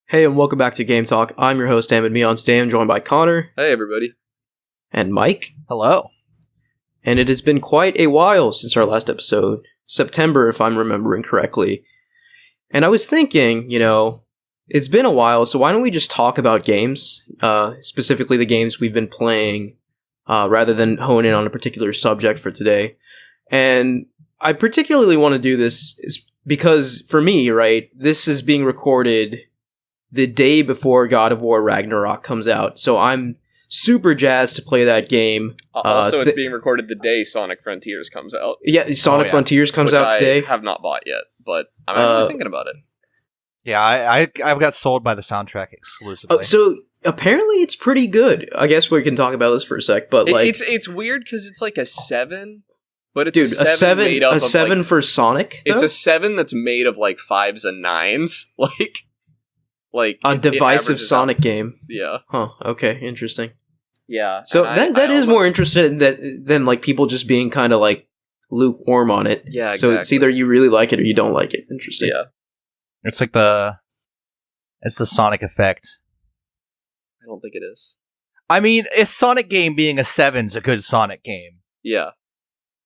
Hey, and welcome back to Game Talk. I'm your host, Ahmed Mion. Today I'm joined by Connor. Hey, everybody. And Mike. Hello. And it has been quite a while since our last episode. September, if I'm remembering correctly. And I was thinking, it's been a while, so why don't we just talk about games? Specifically the games we've been playing, rather than hone in on a particular subject for today. And I particularly want to do this because, for me, right, this is being recorded the day before God of War Ragnarok comes out. So I'm super jazzed to play that game. Also, it's being recorded the day Sonic Frontiers comes out. Yeah, Sonic Frontiers comes out today. I have not bought yet, but I'm actually thinking about it. Yeah, I've got sold by the soundtrack exclusively. So apparently it's pretty good. I guess we can talk about this for a sec, but it's weird because it's like a 7, but it's a 7 made up of 7 for Sonic. Though? It's a 7 that's made of like 5s and 9s, like a divisive Sonic game. Yeah. Huh. Okay. Interesting. Yeah. So that is more interesting than like people just being kind of like lukewarm on it. Yeah. Exactly. So it's either you really like it or you don't like it. Interesting. Yeah. It's like it's the Sonic effect. I don't think it is. I mean, a Sonic game being a 7's a good Sonic game. Yeah.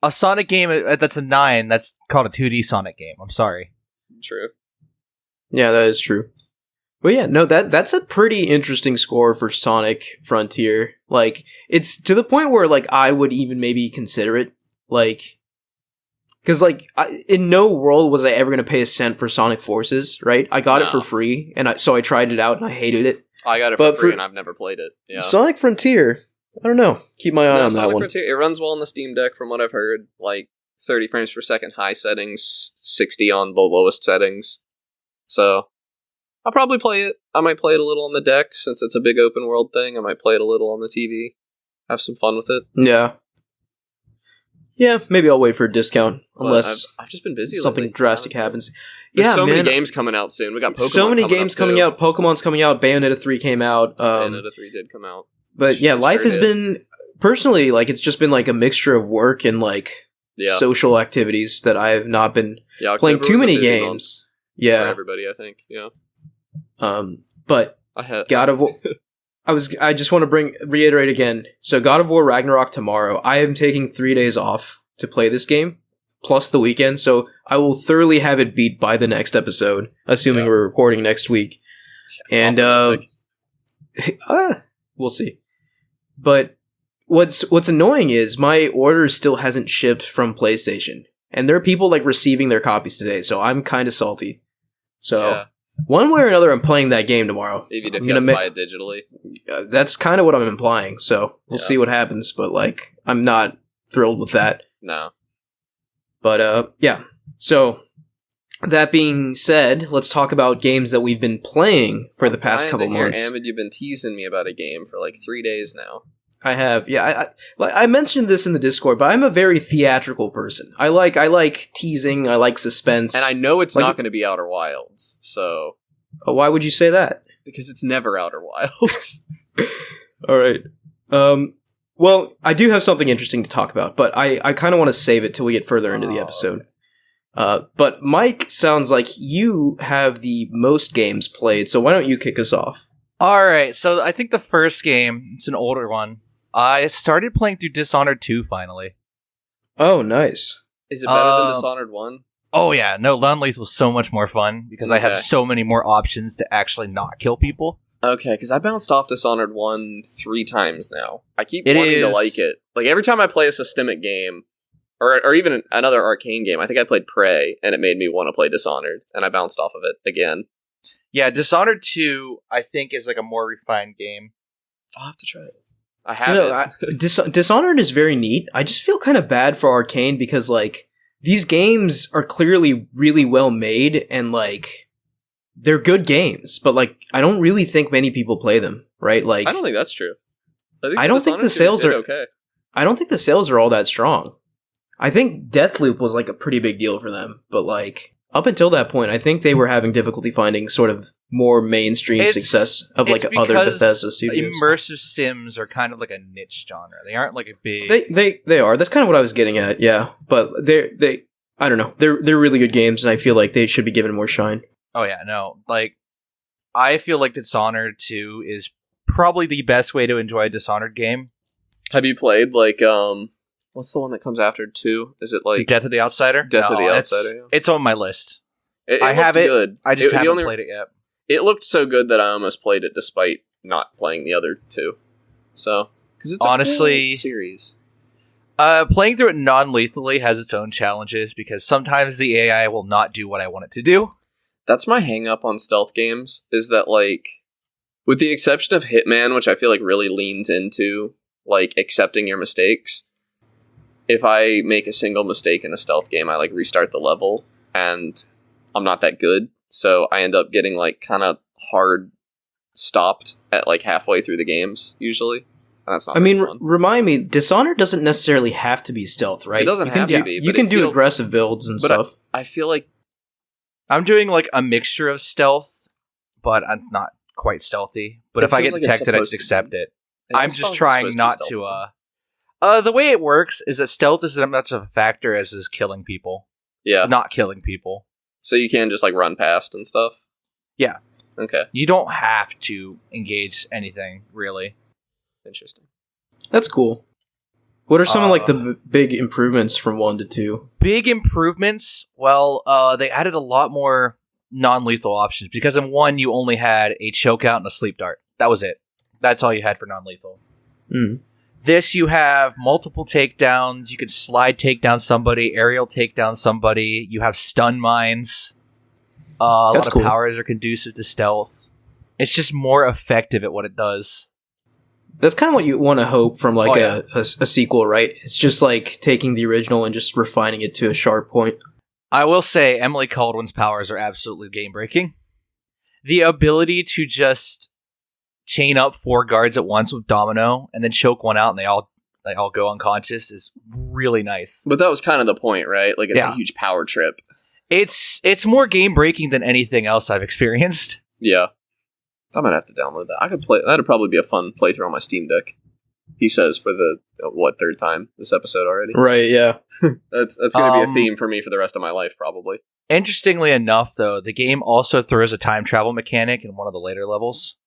A Sonic game that's a 9, that's called a 2D Sonic game. I'm sorry. True. Yeah, that is true. But yeah, no, that's a pretty interesting score for Sonic Frontier. Like, it's to the point where, like, I would even maybe consider it. Like, because, like, in no world was I ever going to pay a cent for Sonic Forces, right? I got it for free, and so I tried it out, and I hated it. I got it for free, and I've never played it. Yeah. Sonic Frontier, I don't know. Keep my eye on that Sonic one. Frontier, it runs well on the Steam Deck, from what I've heard. Like, 30 frames per second high settings, 60 on the lowest settings. So I'll probably play it. I might play it a little on the deck, since it's a big open world thing. I might play it a little on the TV. Have some fun with it. Yeah. Yeah, maybe I'll wait for a discount, unless I've just been busy something lately. drastic happens. There's so many games coming out soon. We got Pokemon so many games coming out. Pokemon's coming out. Bayonetta 3 came out. Bayonetta 3 did come out. But yeah, life has been, personally, like, it's just been like a mixture of work and like social activities that I have not been playing too many games. Yeah. For everybody, I think. Yeah. But God of War, I just want to reiterate again. So God of War Ragnarok tomorrow. I am taking 3 days off to play this game, plus the weekend. So I will thoroughly have it beat by the next episode, assuming we're recording next week. And we'll see. But what's annoying is my order still hasn't shipped from PlayStation, and there are people like receiving their copies today. So I'm kind of salty. So. One way or another, I'm playing that game tomorrow. Even if you have to buy it digitally. That's kind of what I'm implying, so we'll see what happens, but, like, I'm not thrilled with that. No. But, yeah. So, that being said, let's talk about games that we've been playing for the past couple months. Ahmed, you've been teasing me about a game for, like, 3 days now. I have, yeah. I mentioned this in the Discord, but I'm a very theatrical person. I like teasing. I like suspense, and I know it's not going to be Outer Wilds. So, why would you say that? Because it's never Outer Wilds. All right. Well, I do have something interesting to talk about, but I kind of want to save it till we get further into the episode. Okay. But Mike, sounds like you have the most games played, so why don't you kick us off? All right. So I think the first game, it's an older one. I started playing through Dishonored 2 finally. Oh, nice. Is it better than Dishonored 1? Oh, yeah. No, Lunley's was so much more fun because I have so many more options to actually not kill people. Okay, because I bounced off Dishonored 1 3 times now. I keep wanting to like it. Like, every time I play a systemic game, or even another arcane game, I think I played Prey, and it made me want to play Dishonored, and I bounced off of it again. Yeah, Dishonored 2, I think, is like a more refined game. I'll have to try it. I haven't. Dishonored is very neat. I just feel kind of bad for Arcane because, like, these games are clearly really well made and, like, they're good games, but, like, I don't really think many people play them, right? Like, I don't think that's true. I don't think the sales are okay. I don't think the sales are all that strong. I think Deathloop was, like, a pretty big deal for them, but, like, up until that point, I think they were having difficulty finding sort of more mainstream success of like other Bethesda studios. Immersive sims are kind of like a niche genre. They aren't like a big. They are. That's kind of what I was getting at. Yeah, but they I don't know. They're really good games, and I feel like they should be given more shine. Oh yeah, no, like I feel like Dishonored 2 is probably the best way to enjoy a Dishonored game. Have you played, like, what's the one that comes after 2? Is it, like... Death of the Outsider? Death of the Outsider, yeah. It's on my list. It I have it. Good. I just haven't played it yet. It looked so good that I almost played it despite not playing the other 2. So, because it's honestly, a cool series. Playing through it non-lethally has its own challenges because sometimes the AI will not do what I want it to do. That's my hang-up on stealth games, is that, like, with the exception of Hitman, which I feel like really leans into, like, accepting your mistakes, if I make a single mistake in a stealth game, I, like, restart the level, and I'm not that good, so I end up getting, like, kind of hard stopped at, like, halfway through the games, usually. And that's not fun. Remind me, Dishonored doesn't necessarily have to be stealth, right? It doesn't have to be. You can do aggressive builds and stuff. I feel like I'm doing, like, a mixture of stealth, but I'm not quite stealthy. But if I get detected, I just accept it. I'm just trying not to, the way it works is that stealth isn't much of a factor as is killing people. Yeah. Not killing people. So you can just, like, run past and stuff? Yeah. Okay. You don't have to engage anything, really. Interesting. That's cool. What are some of, like, the big improvements from 1 to 2? Big improvements? Well, they added a lot more non-lethal options, because in 1 you only had a chokeout and a sleep dart. That was it. That's all you had for non-lethal. Mm. This, you have multiple takedowns. You can slide takedown somebody, aerial takedown somebody. You have stun mines. A lot of powers are conducive to stealth. It's just more effective at what it does. That's kind of what you want to hope from, like, a sequel, right? It's just, like, taking the original and just refining it to a sharp point. I will say Emily Caldwell's powers are absolutely game-breaking. The ability to just chain up 4 guards at once with Domino and then choke one out and they all go unconscious is really nice. But that was kind of the point, right? Like, it's a huge power trip. It's more game-breaking than anything else I've experienced. Yeah. I might have to download that. I could play. That'd probably be a fun playthrough on my Steam Deck. He says for the third time this episode already. Right? Yeah. that's going to be a theme for me for the rest of my life, probably. Interestingly enough, though, the game also throws a time travel mechanic in one of the later levels.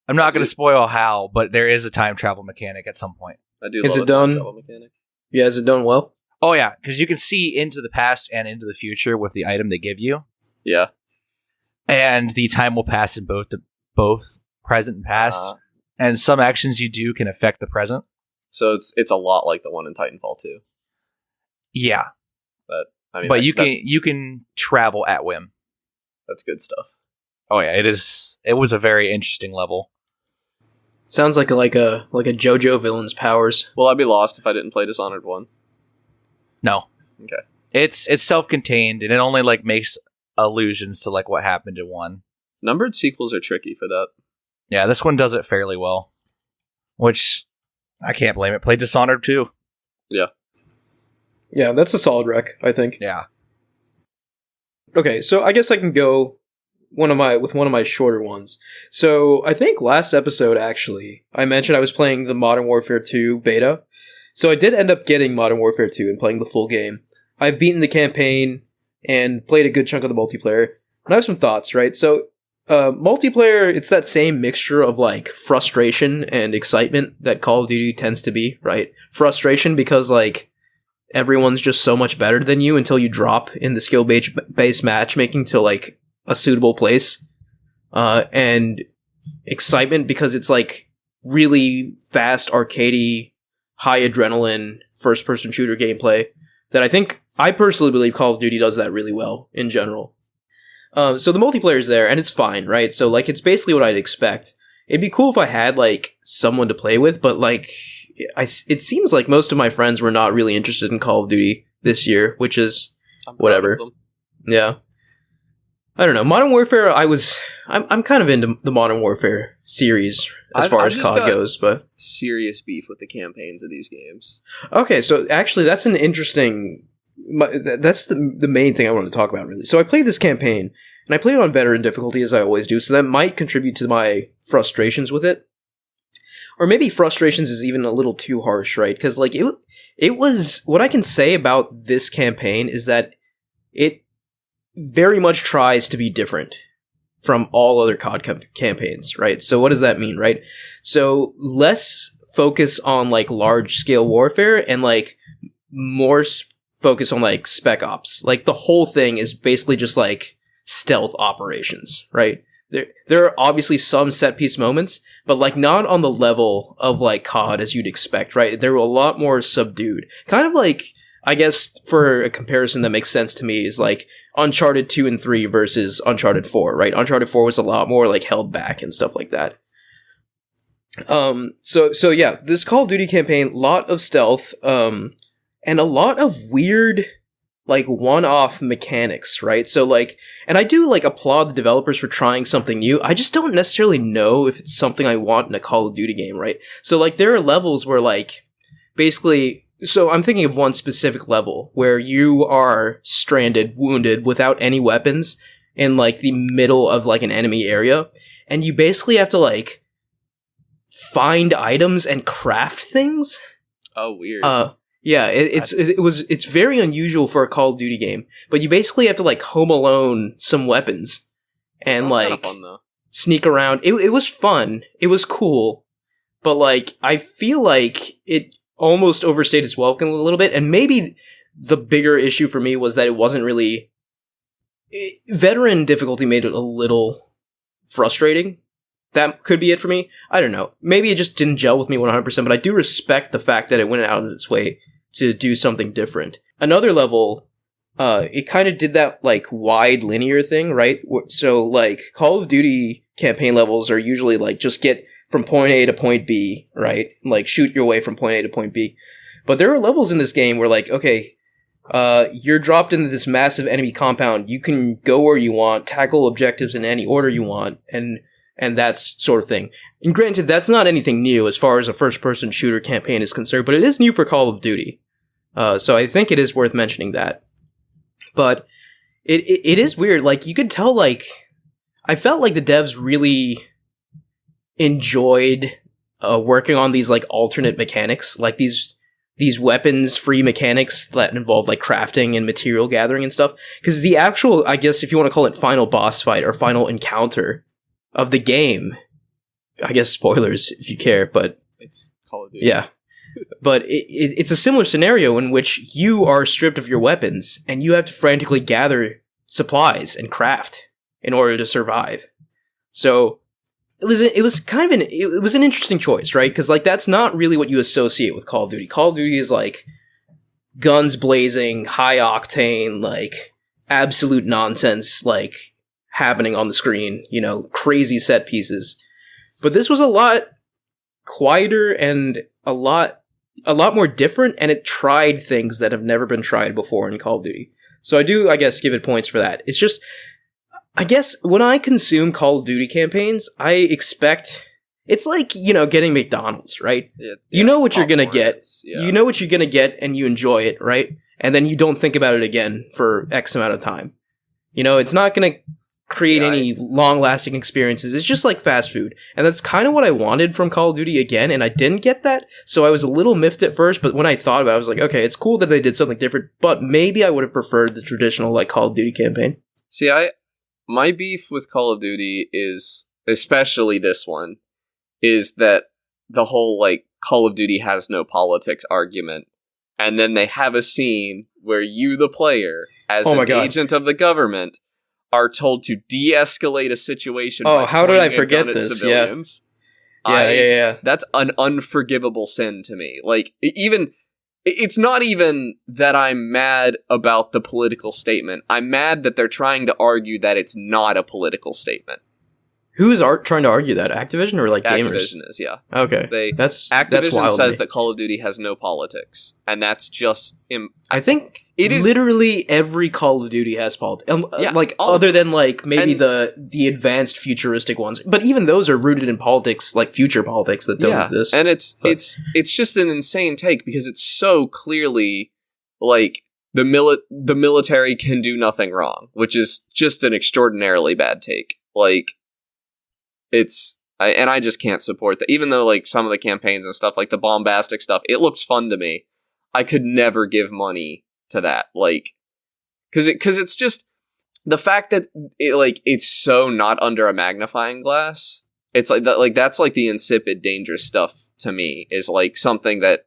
I'm not going to spoil how, but there is a time travel mechanic at some point. I do. Is it done? Time travel mechanic. Yeah, is it done well? Oh yeah, because you can see into the past and into the future with the item they give you. Yeah. And the time will pass in both present and past, and some actions you do can affect the present. So it's a lot like the one in Titanfall 2. Yeah, but you can travel at whim. That's good stuff. Oh yeah, it is. It was a very interesting level. Sounds like a JoJo villain's powers. Will I be lost if I didn't play Dishonored 1? No. Okay. It's self-contained and it only like makes allusions to like what happened in 1. Numbered sequels are tricky for that. Yeah, this one does it fairly well, which I can't blame it. Play Dishonored 2. Yeah. Yeah, that's a solid rec, I think. Yeah. Okay, so I guess I can go with one of my shorter ones. So I think last episode, actually, I mentioned I was playing the Modern Warfare 2 beta. So I did end up getting Modern Warfare 2 and playing the full game. I've beaten the campaign and played a good chunk of the multiplayer. And I have some thoughts, right? So, multiplayer, it's that same mixture of, like, frustration and excitement that Call of Duty tends to be, right? Frustration because, like, everyone's just so much better than you until you drop in the skill-based matchmaking to, like, a suitable place. And excitement because it's, like, really fast, arcadey, high adrenaline, first-person shooter gameplay that I personally believe Call of Duty does that really well in general. So the multiplayer's there, and it's fine, right? So, like, it's basically what I'd expect. It'd be cool if I had, like, someone to play with, but, like, it seems like most of my friends were not really interested in Call of Duty this year, which is whatever. Yeah. I don't know. Modern Warfare, I'm kind of into the Modern Warfare series as far as COD goes, but serious beef with the campaigns of these games. Okay, so actually that's an interesting... That's the main thing I want to talk about, really. So I played this campaign, and I played it on veteran difficulty, as I always do, so that might contribute to my frustrations with it. Or maybe frustrations is even a little too harsh, right? Because, like, it was... What I can say about this campaign is that it very much tries to be different from all other COD campaigns, right? So what does that mean, right? So less focus on like large scale warfare and like more focus on like spec ops. Like the whole thing is basically just like stealth operations, right? There are obviously some set piece moments, but like not on the level of like COD as you'd expect, right? They were a lot more subdued. Kind of like, I guess for a comparison that makes sense to me is like Uncharted 2 and 3 versus Uncharted 4, right? Uncharted 4 was a lot more like held back and stuff like that. So yeah, this Call of Duty campaign, lot of stealth, and a lot of weird, like, one-off mechanics, right? So, like, and I do, like, applaud the developers for trying something new. I just don't necessarily know if it's something I want in a Call of Duty game, right? So, like, there are levels where, like, basically, so I'm thinking of one specific level where you are stranded, wounded, without any weapons in, like, the middle of, like, an enemy area, and you basically have to, like, find items and craft things. Oh, weird. Yeah, it's very unusual for a Call of Duty game, but you basically have to like Home Alone some weapons and like fun, sneak around. It was fun. It was cool, but like I feel like it almost overstayed its welcome a little bit. And maybe the bigger issue for me was that it wasn't really veteran difficulty made it a little frustrating. That could be it for me. I don't know. Maybe it just didn't gel with me 100%, but I do respect the fact that it went out of its way to do something different. Another level, it kind of did that, like, wide linear thing, right? So, like, Call of Duty campaign levels are usually, like, just get from point A to point B, right? Like, shoot your way from point A to point B. But there are levels in this game where, like, okay, you're dropped into this massive enemy compound. You can go where you want, tackle objectives in any order you want, and that sort of thing. And granted, that's not anything new as far as a first-person shooter campaign is concerned, but it is new for Call of Duty. So I think it is worth mentioning that. But it is weird. Like, you could tell, like, I felt like the devs really enjoyed working on these, like, alternate mechanics. Like, these weapons-free mechanics that involve, like, crafting and material gathering and stuff. Because the actual, I guess, if you want to call it final boss fight or final encounter of the game, I guess spoilers if you care, but it's Call of Duty. Yeah. But it's a similar scenario in which you are stripped of your weapons and you have to frantically gather supplies and craft in order to survive. So it was kind of it was an interesting choice, right? Because like that's not really what you associate with Call of Duty. Call of Duty is like guns blazing, high octane, like absolute nonsense, like happening on the screen, you know, crazy set pieces. But this was a lot quieter and a lot more different, and it tried things that have never been tried before in Call of Duty. So I do, I guess, give it points for that. It's just, I guess, when I consume Call of Duty campaigns, I expect, it's like, you know, getting McDonald's, right? Yeah, you know what you're gonna get. Yeah. You know what you're gonna get, and you enjoy it, right? And then you don't think about it again for X amount of time. You know, it's not gonna create any long-lasting experiences. It's just like fast food. And that's kind of what I wanted from Call of Duty again, and I didn't get that, so I was a little miffed at first, but when I thought about it, I was like, okay, it's cool that they did something different, but maybe I would have preferred the traditional, like, Call of Duty campaign. See, my beef with Call of Duty is, especially this one, is that the whole, like, Call of Duty has no politics argument, and then they have a scene where you, the player, as an agent of the government, are told to de-escalate a situation. Oh, how did I forget this? Civilians. Yeah. That's an unforgivable sin to me. Like, it's not even that I'm mad about the political statement. I'm mad that they're trying to argue that it's not a political statement. Who's trying to argue that? Activision or like gamers? Activision is, yeah. Okay, Activision says that Call of Duty has no politics, and that's just. I think it is literally every Call of Duty has politics, like other than like maybe the advanced futuristic ones, but even those are rooted in politics, like future politics that don't exist. And it's just an insane take because it's so clearly like the military can do nothing wrong, which is just an extraordinarily bad take. Like. I just can't support that. Even though, like, some of the campaigns and stuff, like the bombastic stuff, it looks fun to me. I could never give money to that. Like, because it's just, the fact that it's so not under a magnifying glass, it's like that. Like that's like the insipid, dangerous stuff to me. Is like something that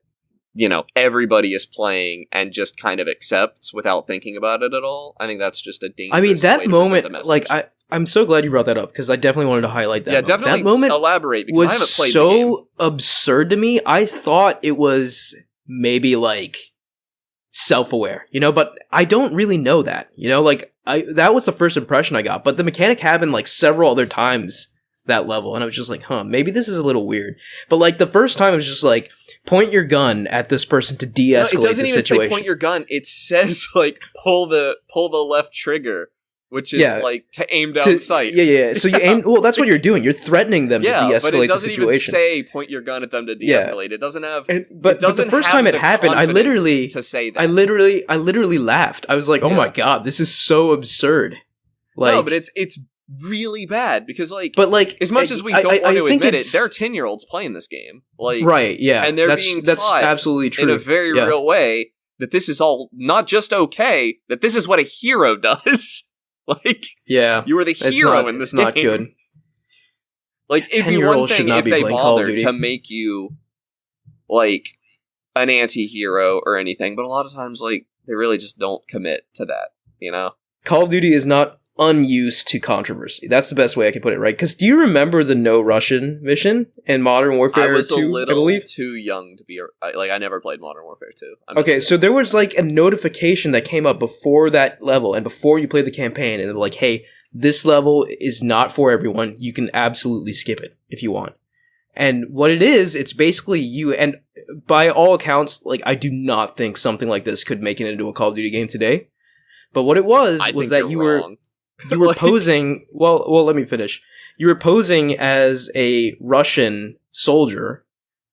everybody is playing and just kind of accepts without thinking about it at all. I think that's just a dangerous. I mean, that way to moment, present the like message. I'm so glad you brought that up because I definitely wanted to highlight that. Yeah, moment. definitely. That moment elaborate because was I haven't played the game. so absurd to me. I thought it was maybe like self-aware, but I don't really know that. Like that was the first impression I got. But the mechanic happened like several other times that level, and I was just like, maybe this is a little weird. But like the first time, it was just like point your gun at this person to de-escalate the situation. It doesn't even say point your gun. It says like pull the left trigger, which is like to aim down sights. Yeah. So you aim. Well, that's what you're doing. You're threatening them to de-escalate the situation. But it doesn't even say point your gun at them to de-escalate. It doesn't have. But the first time it happened, I literally to say that. I literally laughed. I was like, oh my god, this is so absurd. Like, no, but it's really bad because as much as we don't want to admit it, there are 10-year-olds playing this game. Like, right, yeah, and they're being taught absolutely true in a very real way that this is all not just okay, that this is what a hero does. Like, you are the hero in this game. It's not good. Like, it'd be one thing if they bothered to make you like an anti-hero or anything, but a lot of times like they really just don't commit to that. Call of Duty is not unused to controversy. That's the best way I can put it, right? Because do you remember the No Russian mission in Modern Warfare 2? I was a little too young to be... I never played Modern Warfare 2. Okay, so there was like a notification that came up before that level and before you played the campaign, and they were like, hey, this level is not for everyone. You can absolutely skip it if you want. And what it is, it's basically you... And by all accounts, like, I do not think something like this could make it into a Call of Duty game today. But what it was that you were... You were posing... Well, let me finish. You were posing as a Russian soldier,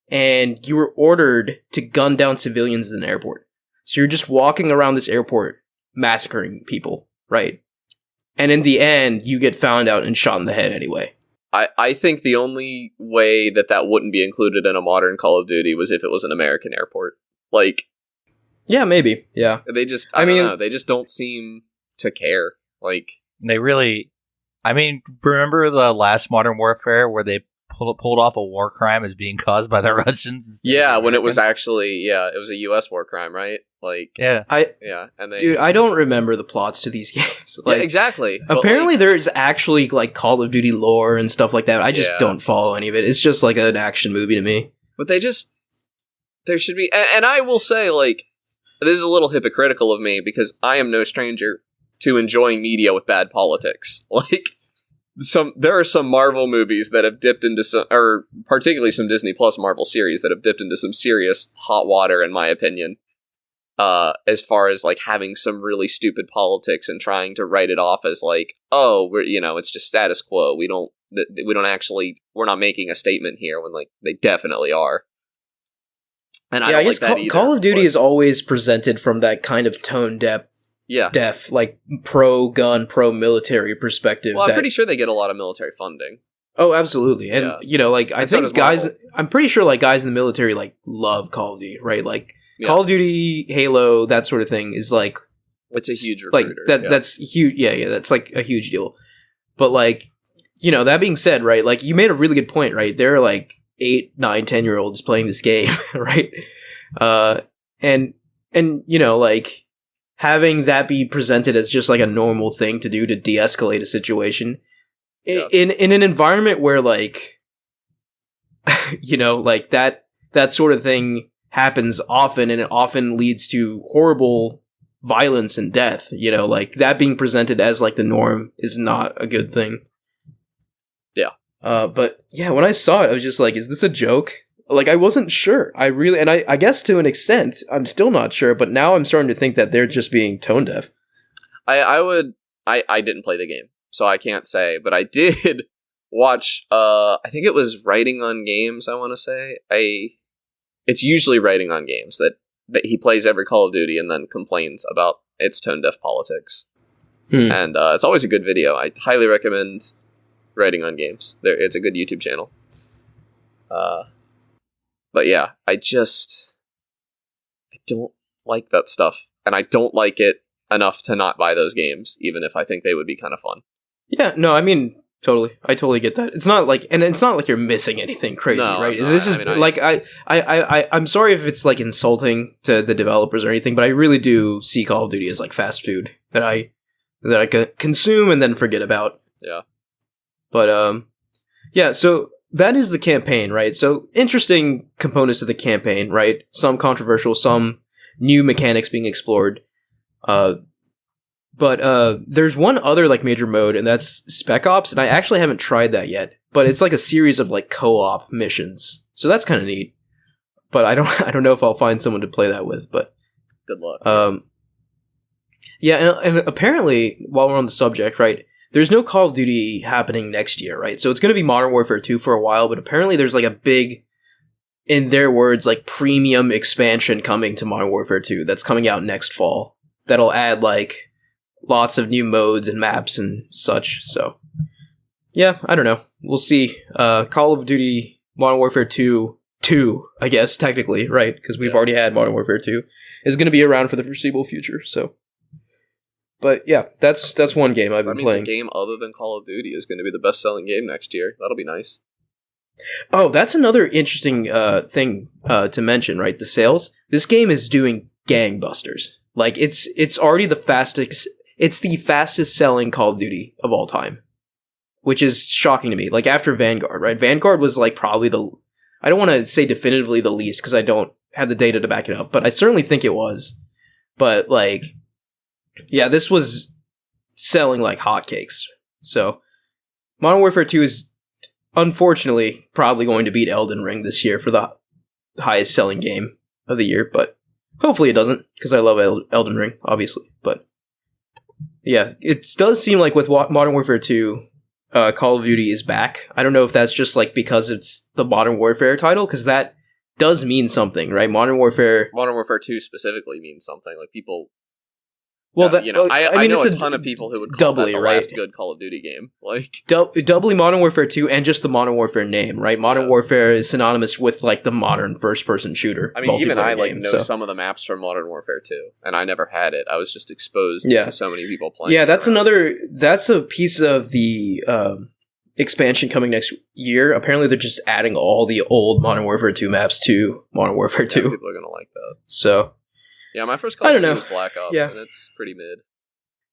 and you were ordered to gun down civilians in an airport. So you're just walking around this airport, massacring people, right? And in the end, you get found out and shot in the head anyway. I think the only way that wouldn't be included in a modern Call of Duty was if it was an American airport. Like... Yeah, maybe. Yeah. They just... I don't know. They just don't seem to care. Like... They really... I mean, remember the last Modern Warfare where they pulled off a war crime as being caused by the Russians? Yeah, when it was actually... Yeah, it was a U.S. war crime, right? Like... Yeah. And they... Dude, I don't remember the plots to these games. Like, yeah, exactly. Apparently there's actually, like, Call of Duty lore and stuff like that. I just don't follow any of it. It's just like an action movie to me. But they just... There should be... And I will say, like... This is a little hypocritical of me because I am no stranger to enjoying media with bad politics. Like, there are some Marvel movies that have dipped into some, or particularly some Disney Plus Marvel series that have dipped into some serious hot water, in my opinion, as far as, like, having some really stupid politics and trying to write it off as, like, oh, it's just status quo. We're not making a statement here when, like, they definitely are. And I guess like that either, Call of Duty is always presented from that kind of tone deaf, like pro-gun, pro-military perspective. Well, I'm pretty sure they get a lot of military funding. Oh, absolutely. And, I think guys... I'm pretty sure, like, guys in the military, like, love Call of Duty, right? Like, Call of Duty, Halo, that sort of thing is, like... It's a huge recruiter. Like, that's huge. Yeah, that's, like, a huge deal. But, like, that being said, right, like, you made a really good point, right? There are, like, 8, 9, 10-year-olds playing this game, right? And like... Having that be presented as just like a normal thing to do to de-escalate a situation in an environment where like, like that sort of thing happens often and it often leads to horrible violence and death, like that being presented as like the norm is not a good thing. Yeah. But yeah, when I saw it, I was just like, is this a joke? Like, I wasn't sure. I guess to an extent, I'm still not sure, but now I'm starting to think that they're just being tone deaf. I didn't play the game, so I can't say, but I did watch, I think it was Writing on Games, I want to say. It's usually Writing on Games that he plays every Call of Duty and then complains about its tone deaf politics. And it's always a good video. I highly recommend Writing on Games. It's a good YouTube channel. But yeah, I don't like that stuff. And I don't like it enough to not buy those games, even if I think they would be kind of fun. Yeah, no, I mean, totally. I totally get that. It's not like, and it's not like you're missing anything crazy, right? No, this is like, I'm sorry if it's like insulting to the developers or anything, but I really do see Call of Duty as like fast food that I consume and then forget about. Yeah. But, yeah, so that is the campaign, right? So interesting components of the campaign, right? Some controversial, some new mechanics being explored. But there's one other like major mode, and that's Spec Ops, and I actually haven't tried that yet. But it's like a series of like co-op missions, so that's kind of neat. But I don't know if I'll find someone to play that with. But good luck. Yeah, and apparently, while we're on the subject, right, there's no Call of Duty happening next year, right? So it's going to be Modern Warfare 2 for a while, but apparently there's like a big, in their words, like premium expansion coming to Modern Warfare 2 that's coming out next fall. That'll add like lots of new modes and maps and such. So, yeah, I don't know. We'll see. Call of Duty Modern Warfare 2, I guess, technically, right? Because we've already had Modern Warfare 2, is going to be around for the foreseeable future. So, but yeah, that's one game I've been playing. A game other than Call of Duty is going to be the best-selling game next year. That'll be nice. Oh, that's another interesting thing to mention, right? The sales. This game is doing gangbusters. Like it's already the fastest. It's the fastest selling Call of Duty of all time, which is shocking to me. Like after Vanguard, right? Vanguard was like probably I don't want to say definitively the least because I don't have the data to back it up, but I certainly think it was. But like, yeah, this was selling like hotcakes. So Modern Warfare 2 is unfortunately probably going to beat Elden Ring this year for the highest selling game of the year, but hopefully it doesn't because I love Elden Ring, obviously. But yeah, it does seem like with Modern Warfare 2, Call of Duty is back. I don't know if that's just like because it's the Modern Warfare title, because that does mean something, right? Modern Warfare 2 specifically means something. Like people. Well, I know a ton of people who would call that the last good Call of Duty game. Like doubly Modern Warfare 2 and just the Modern Warfare name, right? Modern Warfare is synonymous with like the modern first-person shooter. I mean, even I know some of the maps from Modern Warfare 2, and I never had it. I was just exposed to so many people playing. Yeah, that's a piece of the expansion coming next year. Apparently, they're just adding all the old Modern Warfare 2 maps to Modern Warfare 2. Yeah, people are gonna like that. So. Yeah, my first Call of Duty was Black Ops, and it's pretty mid.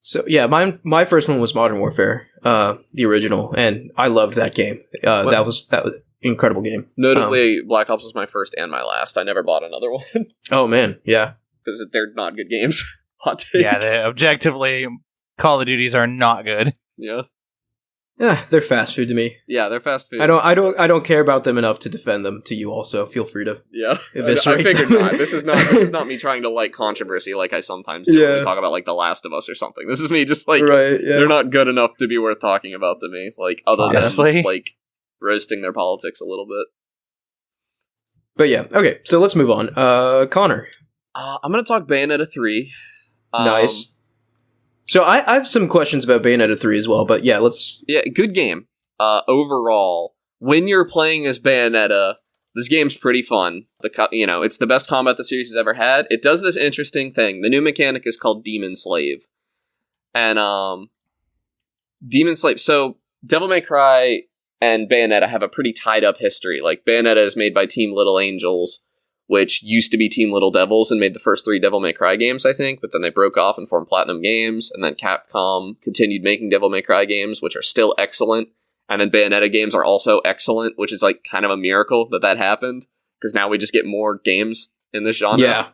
So yeah, my first one was Modern Warfare, the original, and I loved that game. That was an incredible game. Notably, Black Ops was my first and my last. I never bought another one. Oh man, yeah, because they're not good games. Hot take. Yeah, objectively, Call of Duties are not good. Yeah. Yeah, they're fast food to me. Yeah, they're fast food. I don't care about them enough to defend them to you. Also, feel free to eviscerate I figured them. Not. This is not me trying to like controversy like I sometimes do when we talk about like The Last of Us or something. This is me just like they're not good enough to be worth talking about to me. Like other than like roasting their politics a little bit. But yeah, okay. So let's move on. Connor, I'm gonna talk Bayonetta 3. Nice. So I have some questions about Bayonetta 3 as well, but yeah, let's... Yeah, good game. Overall, when you're playing as Bayonetta, this game's pretty fun. It's the best combat the series has ever had. It does this interesting thing. The new mechanic is called Demon Slave. And, Demon Slave... So, Devil May Cry and Bayonetta have a pretty tied-up history. Like, Bayonetta is made by Team Little Angels, which used to be Team Little Devils and made the first 3 Devil May Cry games, I think, but then they broke off and formed Platinum Games, and then Capcom continued making Devil May Cry games, which are still excellent, and then Bayonetta games are also excellent, which is like kind of a miracle that happened, because now we just get more games in this genre. Yeah.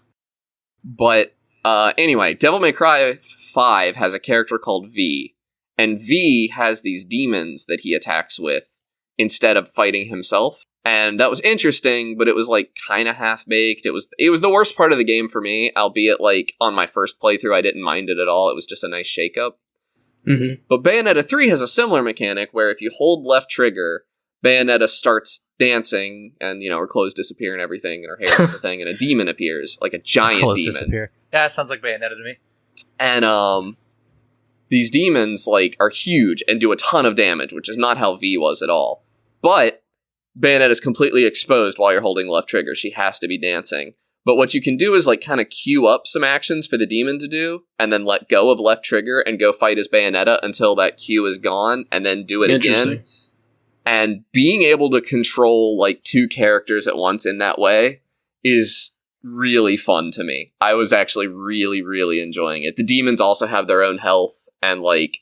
But anyway, Devil May Cry 5 has a character called V, and V has these demons that he attacks with instead of fighting himself. And that was interesting, but it was like kind of half-baked. It was the worst part of the game for me, albeit like on my first playthrough I didn't mind it at all. It was just a nice shake-up. Mm-hmm. But Bayonetta 3 has a similar mechanic where if you hold left trigger, Bayonetta starts dancing and, her clothes disappear and everything, and her hair does a thing, and a demon appears, like a giant demon. Disappear. Yeah, that sounds like Bayonetta to me. And these demons like are huge and do a ton of damage, which is not how V was at all. But Bayonetta is completely exposed while you're holding left trigger. She has to be dancing. But what you can do is like kind of queue up some actions for the demon to do, and then let go of left trigger and go fight as Bayonetta until that queue is gone, and then do it again. And being able to control like 2 characters at once in that way is really fun to me. I was actually really, really enjoying it. The demons also have their own health, and like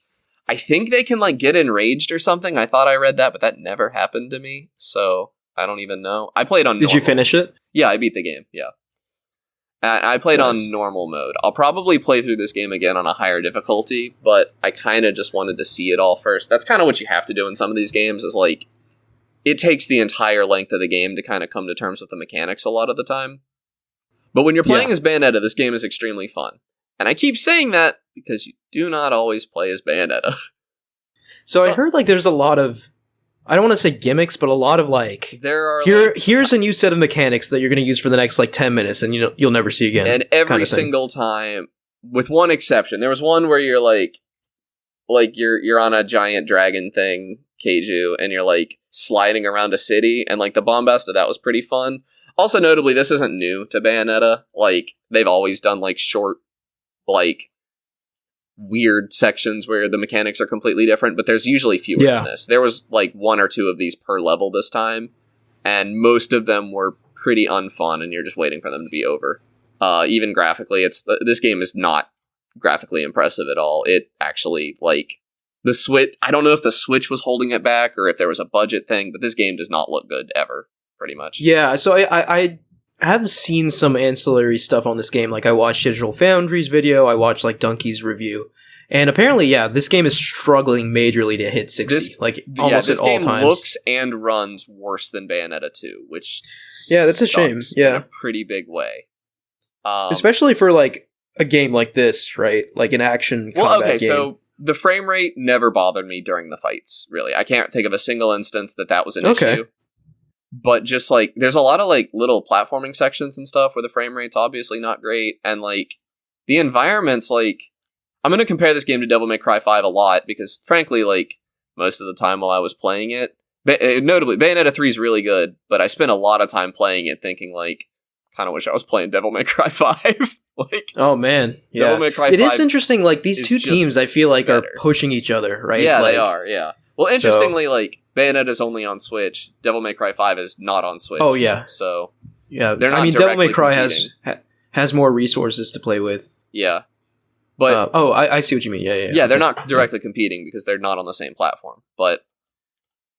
I think they can like get enraged or something. I thought I read that, but that never happened to me, so I don't even know. I played on normal. Did you finish it? Yeah, I beat the game, yeah. I played on normal mode. I'll probably play through this game again on a higher difficulty, but I kind of just wanted to see it all first. That's kind of what you have to do in some of these games, is like, it takes the entire length of the game to kind of come to terms with the mechanics a lot of the time. But when you're playing as Bayonetta, this game is extremely fun. And I keep saying that because you do not always play as Bayonetta. So I heard like there's a lot of, I don't want to say gimmicks, but a lot of like, here's a new set of mechanics that you're going to use for the next like 10 minutes and you'll never see again. And every single time, with one exception, there was one where you're like you're on a giant dragon thing, Keiju, and you're like sliding around a city, and like the bombast of that was pretty fun. Also notably, this isn't new to Bayonetta. Like, they've always done like short, like weird sections where the mechanics are completely different, but there's usually fewer than this. There was like 1 or 2 of these per level this time, and most of them were pretty unfun, and you're just waiting for them to be over. Even graphically, this game is not graphically impressive at all. It actually, like, the Switch, I don't know if the Switch was holding it back or if there was a budget thing, but this game does not look good ever, pretty much. Yeah, so I have seen some ancillary stuff on this game. Like, I watched Digital Foundry's video, I watched like Donkey's review, and apparently, this game is struggling majorly to hit 60, almost at all times. This game looks and runs worse than Bayonetta 2, which that's a shame. Yeah, in a pretty big way, especially for like a game like this, right? Like an action combat game. So the frame rate never bothered me during the fights. Really, I can't think of a single instance that was an issue. But just like, there's a lot of like little platforming sections and stuff where the frame rate's obviously not great, and like the environments, like, I'm going to compare this game to Devil May Cry 5 a lot, because frankly, like, most of the time while I was playing it, notably, Bayonetta 3 is really good, but I spent a lot of time playing it thinking, like, kind of wish I was playing Devil May Cry 5. Like, oh man, Devil May Cry 5 is interesting, like, these two teams, I feel like, are pushing each other, right? Yeah, like, they are, yeah. Well, interestingly, like, Bayonetta's only on Switch. Devil May Cry 5 is not on Switch. Oh, yeah. So, yeah, they're not Devil May Cry has more resources to play with. Yeah. But I see what you mean. Yeah, they're not directly competing because they're not on the same platform. But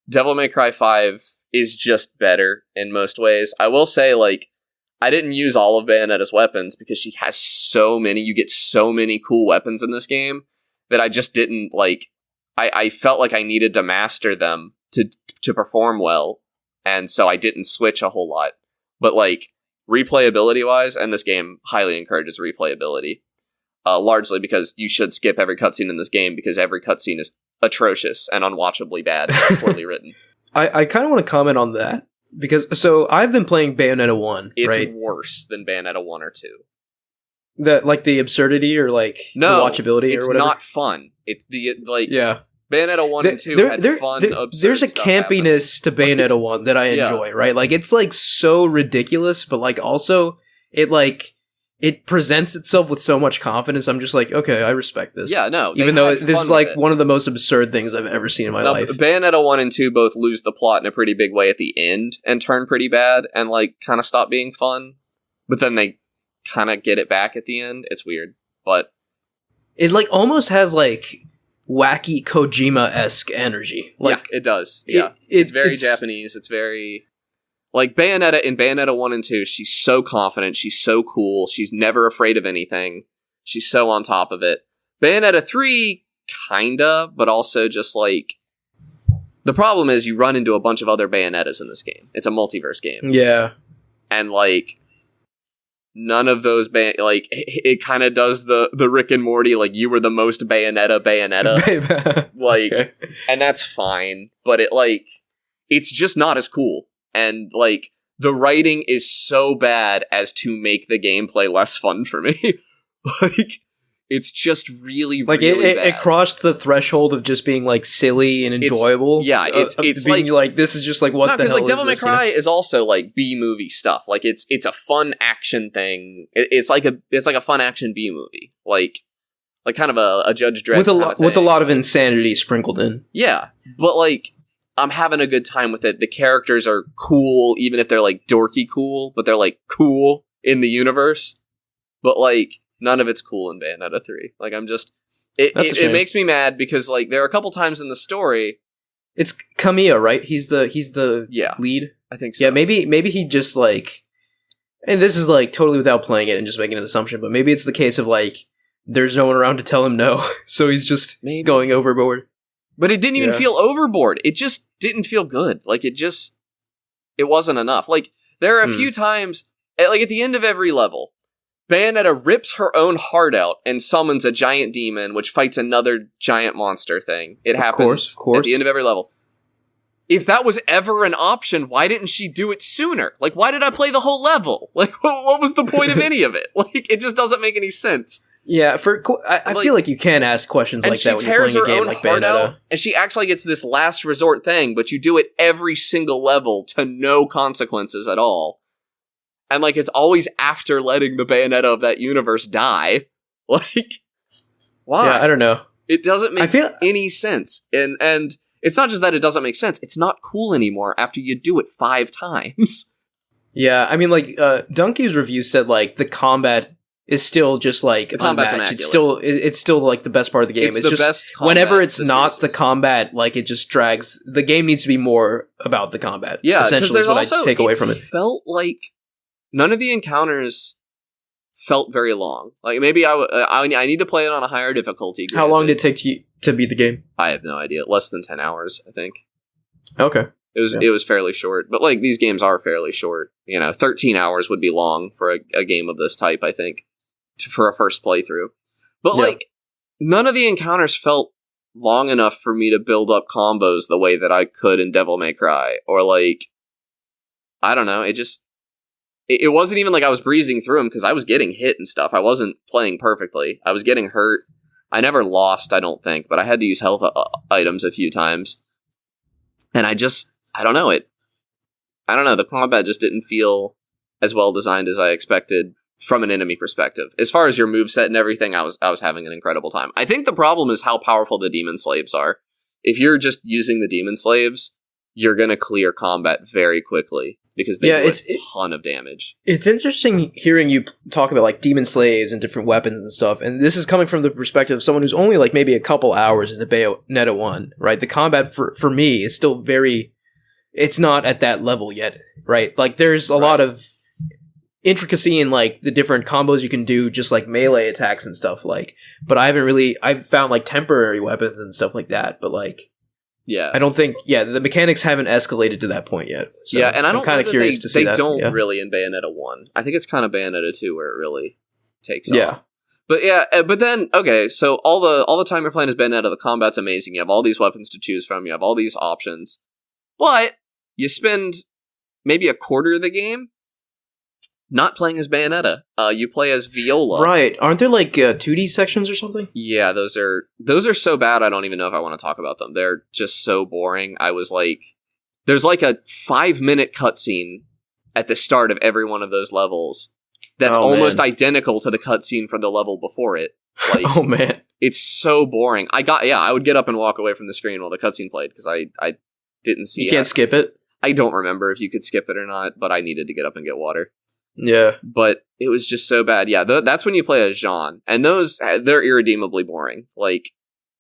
Devil May Cry 5 is just better in most ways. I will say, like, I didn't use all of Bayonetta's weapons because she has so many. You get so many cool weapons in this game that I just didn't, like, I felt like I needed to master them to perform well, and so I didn't switch a whole lot. But, like, replayability-wise, and this game highly encourages replayability, largely because you should skip every cutscene in this game because every cutscene is atrocious and unwatchably bad and poorly written. I kind of want to comment on that, because, so, I've been playing Bayonetta 1, It's right? worse than Bayonetta 1 or 2. Like, the absurdity or, like, the watchability or whatever? It's not fun. Bayonetta 1 and 2 had fun, absurd there's a stuff campiness to Bayonetta 1 that I enjoy, right? Like, it's, like, so ridiculous, but, like, also, it presents itself with so much confidence. I'm just like, okay, I respect this. Yeah, no. Even though this is, like, one of the most absurd things I've ever seen in my life. Bayonetta 1 and 2 both lose the plot in a pretty big way at the end and turn pretty bad and, like, kind of stop being fun. But then they kind of get it back at the end. It's weird, but it, like, almost has, like, wacky Kojima-esque energy. Like, yeah, it does. Yeah, it's very Japanese. It's very, like, Bayonetta. In Bayonetta 1 and 2, she's so confident. She's so cool. She's never afraid of anything. She's so on top of it. Bayonetta 3, kinda, but also just, like, the problem is you run into a bunch of other Bayonettas in this game. It's a multiverse game. Yeah. And, like, none of those, like, it kind of does the Rick and Morty, like, you were the most Bayonetta, like, okay. And that's fine, but it, like, it's just not as cool, and, like, the writing is so bad as to make the gameplay less fun for me. Like, It's just really, like really bad. It crossed the threshold of just being like silly and enjoyable. It's being like this is just like what the hell like is Devil May this, Cry is also like B movie stuff. Like it's a fun action thing. It's like a fun action B movie. Like kind of a Judge Dredd with a lot of insanity sprinkled in. Yeah, but like I'm having a good time with it. The characters are cool, even if they're like dorky cool, but they're like cool in the universe. But like none of it's cool in Bayonetta 3. Like I'm just it makes me mad because like there are a couple times in the story. It's Kamiya, right? He's the lead. I think so. Yeah, maybe he just like, and this is like totally without playing it and just making an assumption, but maybe it's the case of like there's no one around to tell him no, so he's just going overboard. But it didn't even feel overboard. It just didn't feel good. Like it wasn't enough. Like there are a few times, like at the end of every level, Bayonetta rips her own heart out and summons a giant demon, which fights another giant monster thing. It happens at the end of every level. If that was ever an option, why didn't she do it sooner? Like, why did I play the whole level? Like, what was the point of any of it? Like, it just doesn't make any sense. Yeah, I feel like you can ask questions like that when you're playing a game like Bayonetta. And she acts like it's this last resort thing, but you do it every single level to no consequences at all. And, like, it's always after letting the Bayonetta of that universe die. Like, why? Yeah, I don't know. It doesn't make any sense. And it's not just that it doesn't make sense. It's not cool anymore after you do it 5 times. Yeah, I mean, like, Donkey's review said, like, the combat is still just like the combat's unmatched. Immaculate. It's still like the best part of the game. It's the just best combat whenever it's not the combat, like it just drags. The game needs to be more about the combat. Yeah, essentially is what I take away from it. Felt like none of the encounters felt very long. Like maybe I need to play it on a higher difficulty. How long did it take to beat the game? I have no idea. Less than 10 hours, I think. Okay. It was fairly short, but like these games are fairly short. 13 hours would be long for a game of this type, I think. For a first playthrough. But like none of the encounters felt long enough for me to build up combos the way that I could in Devil May Cry, or like I don't know, it wasn't even like I was breezing through them because I was getting hit and stuff. I wasn't playing perfectly. I was getting hurt. I never lost, I don't think, but I had to use health items a few times. And I don't know, the combat just didn't feel as well designed as I expected. From an enemy perspective. As far as your moveset and everything, I was having an incredible time. I think the problem is how powerful the demon slaves are. If you're just using the demon slaves, you're going to clear combat very quickly because they do a ton of damage. It's interesting hearing you talk about like demon slaves and different weapons and stuff, and this is coming from the perspective of someone who's only like maybe a couple hours into Bayonetta 1, right? The combat for me is still it's not at that level yet, right? Like there's a lot of intricacy in like the different combos you can do, just like melee attacks and stuff, like, but I've found like temporary weapons and stuff like that, but like I don't think the mechanics haven't escalated to that point yet, so and I'm kind of curious to see that. They don't really in Bayonetta 1. I think it's kind of Bayonetta 2 where it really takes off. But then so all the time you're playing as Bayonetta, the combat's amazing. You have all these weapons to choose from, you have all these options, but you spend maybe a quarter of the game not playing as Bayonetta. You play as Viola. Right. Aren't there like 2D sections or something? Yeah, those are so bad I don't even know if I want to talk about them. They're just so boring. I was like, there's like a 5-minute cutscene at the start of every one of those levels that's almost identical to the cutscene from the level before it. Like, oh man. It's so boring. I would get up and walk away from the screen while the cutscene played because I didn't see it. You can't skip it? I don't remember if you could skip it or not, but I needed to get up and get water. Yeah. But it was just so bad. Yeah, that's when you play as Jean. And they're irredeemably boring. Like,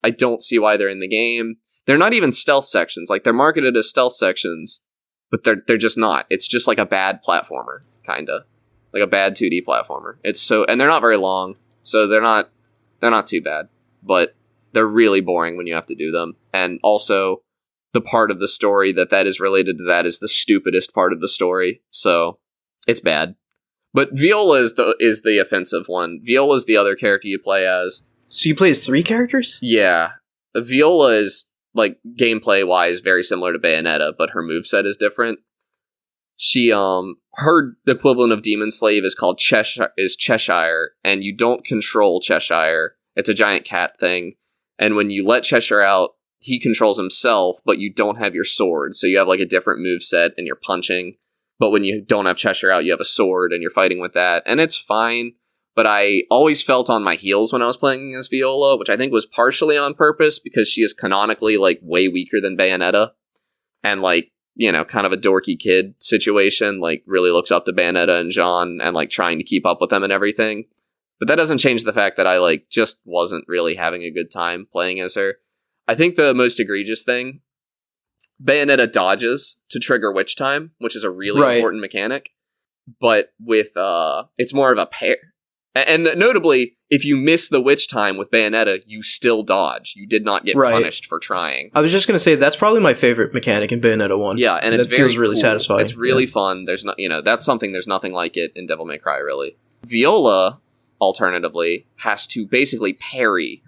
I don't see why they're in the game. They're not even stealth sections. Like, they're marketed as stealth sections, but they're just not. It's just like a bad platformer, kinda. Like a bad 2D platformer. And they're not very long, so they're not too bad. But they're really boring when you have to do them. And also, the part of the story that is related to that is the stupidest part of the story. So, it's bad. But Viola is the offensive one. Viola is the other character you play as. So you play as 3 characters? Yeah. Viola is, like, gameplay-wise very similar to Bayonetta, but her moveset is different. She, her equivalent of Demon Slave is called Cheshire, and you don't control Cheshire. It's a giant cat thing. And when you let Cheshire out, he controls himself, but you don't have your sword. So you have like a different moveset and you're punching. But when you don't have Cheshire out, you have a sword and you're fighting with that. And it's fine. But I always felt on my heels when I was playing as Viola, which I think was partially on purpose because she is canonically like way weaker than Bayonetta. And like, you know, kind of a dorky kid situation, like really looks up to Bayonetta and Jean and like trying to keep up with them and everything. But that doesn't change the fact that I like just wasn't really having a good time playing as her. I think the most egregious thing, Bayonetta dodges to trigger Witch Time, which is a really important mechanic. But with, it's more of a pair. And notably, if you miss the Witch Time with Bayonetta, you still dodge. You did not get punished for trying. I was just going to say, that's probably my favorite mechanic in Bayonetta 1. Yeah, and it feels really cool. satisfying. It's really fun. There's not, you know, that's something, there's nothing like it in Devil May Cry, really. Viola, alternatively, has to basically parry,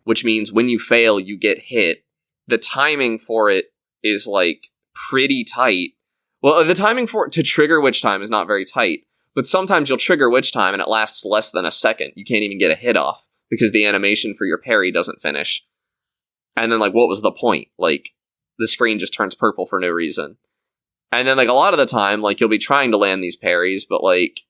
which means when you fail, you get hit. The timing for it is, like, pretty tight. Well, the timing for it to trigger Witch Time is not very tight. But sometimes you'll trigger Witch Time and it lasts less than a second. You can't even get a hit off because the animation for your parry doesn't finish. And then, like, what was the point? Like, the screen just turns purple for no reason. And then, like, a lot of the time, like, you'll be trying to land these parries, but, like,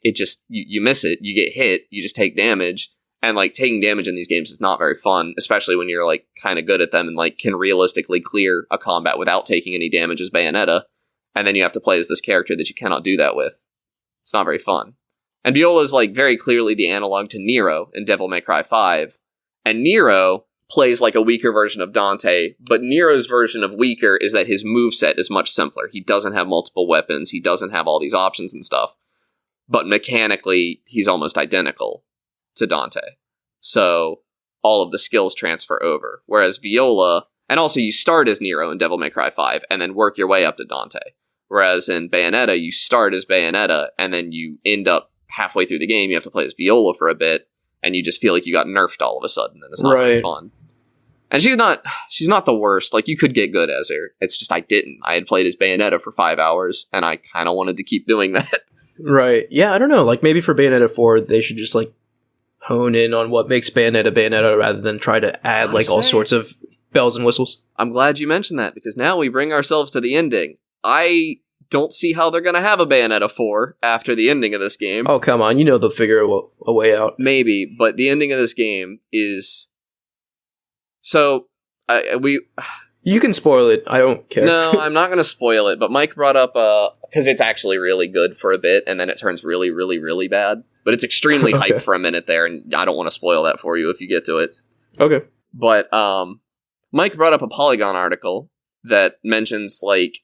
it just, you miss it. You get hit. You just take damage. And, like, taking damage in these games is not very fun, especially when you're, like, kind of good at them and, like, can realistically clear a combat without taking any damage as Bayonetta. And then you have to play as this character that you cannot do that with. It's not very fun. And Viola is, like, very clearly the analog to Nero in Devil May Cry 5. And Nero plays like a weaker version of Dante, but Nero's version of weaker is that his moveset is much simpler. He doesn't have multiple weapons. He doesn't have all these options and stuff. But mechanically, he's almost identical to Dante. So all of the skills transfer over. Whereas Viola, and also you start as Nero in Devil May Cry 5 and then work your way up to Dante. Whereas in Bayonetta, you start as Bayonetta and then you end up halfway through the game, you have to play as Viola for a bit and you just feel like you got nerfed all of a sudden and it's not very fun. And she's not the worst. Like, you could get good as her. It's just I didn't. I had played as Bayonetta for 5 hours and I kind of wanted to keep doing that. Right. Yeah, I don't know. Like, maybe for Bayonetta 4, they should just, like, hone in on what makes Bayonetta Bayonetta rather than try to add, like, all sorts of bells and whistles. I'm glad you mentioned that, because now we bring ourselves to the ending. I don't see how they're going to have a Bayonetta 4 after the ending of this game. Oh, come on. You know they'll figure a way out. Maybe, but the ending of this game is... So, You can spoil it. I don't care. No, I'm not going to spoil it, but Mike brought up... because it's actually really good for a bit, and then it turns really, really, really bad. But it's extremely hyped for a minute there, and I don't want to spoil that for you if you get to it. Okay. But Mike brought up a Polygon article that mentions, like,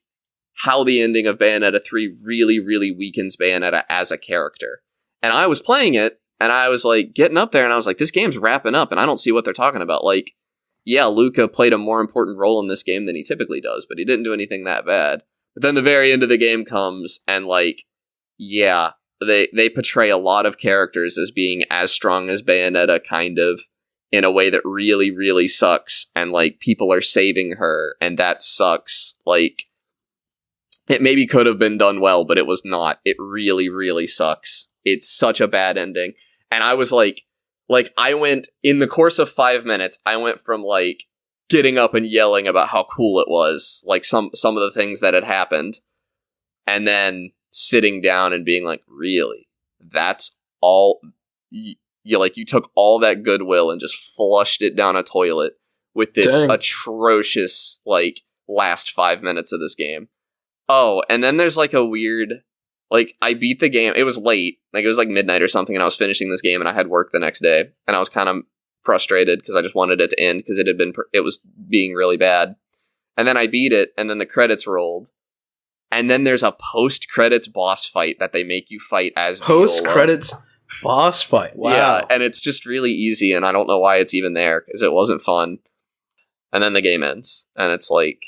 how the ending of Bayonetta 3 really, really weakens Bayonetta as a character. And I was playing it, and I was, like, getting up there, and I was like, this game's wrapping up, and I don't see what they're talking about. Like, yeah, Luca played a more important role in this game than he typically does, but he didn't do anything that bad. But then the very end of the game comes, and, like, yeah, they portray a lot of characters as being as strong as Bayonetta, kind of, in a way that really, really sucks, and, like, people are saving her, and that sucks. Like, it maybe could have been done well, but it was not. It really, really sucks. It's such a bad ending. And I was like, I went, in the course of 5 minutes, I went from, like, getting up and yelling about how cool it was, like, some of the things that had happened, and then sitting down and being like, really? That's all... You took all that goodwill and just flushed it down a toilet with this atrocious, like, last 5 minutes of this game. Oh, and then there's, like, a weird... Like, I beat the game. It was late. Like, it was, like, midnight or something, and I was finishing this game, and I had work the next day. And I was kind of frustrated, because I just wanted it to end, because it was being really bad. And then I beat it, and then the credits rolled. And then there's a post-credits boss fight that they make you fight as Post-credits boss fight? Wow. Yeah, and it's just really easy, and I don't know why it's even there, because it wasn't fun. And then the game ends, and it's like,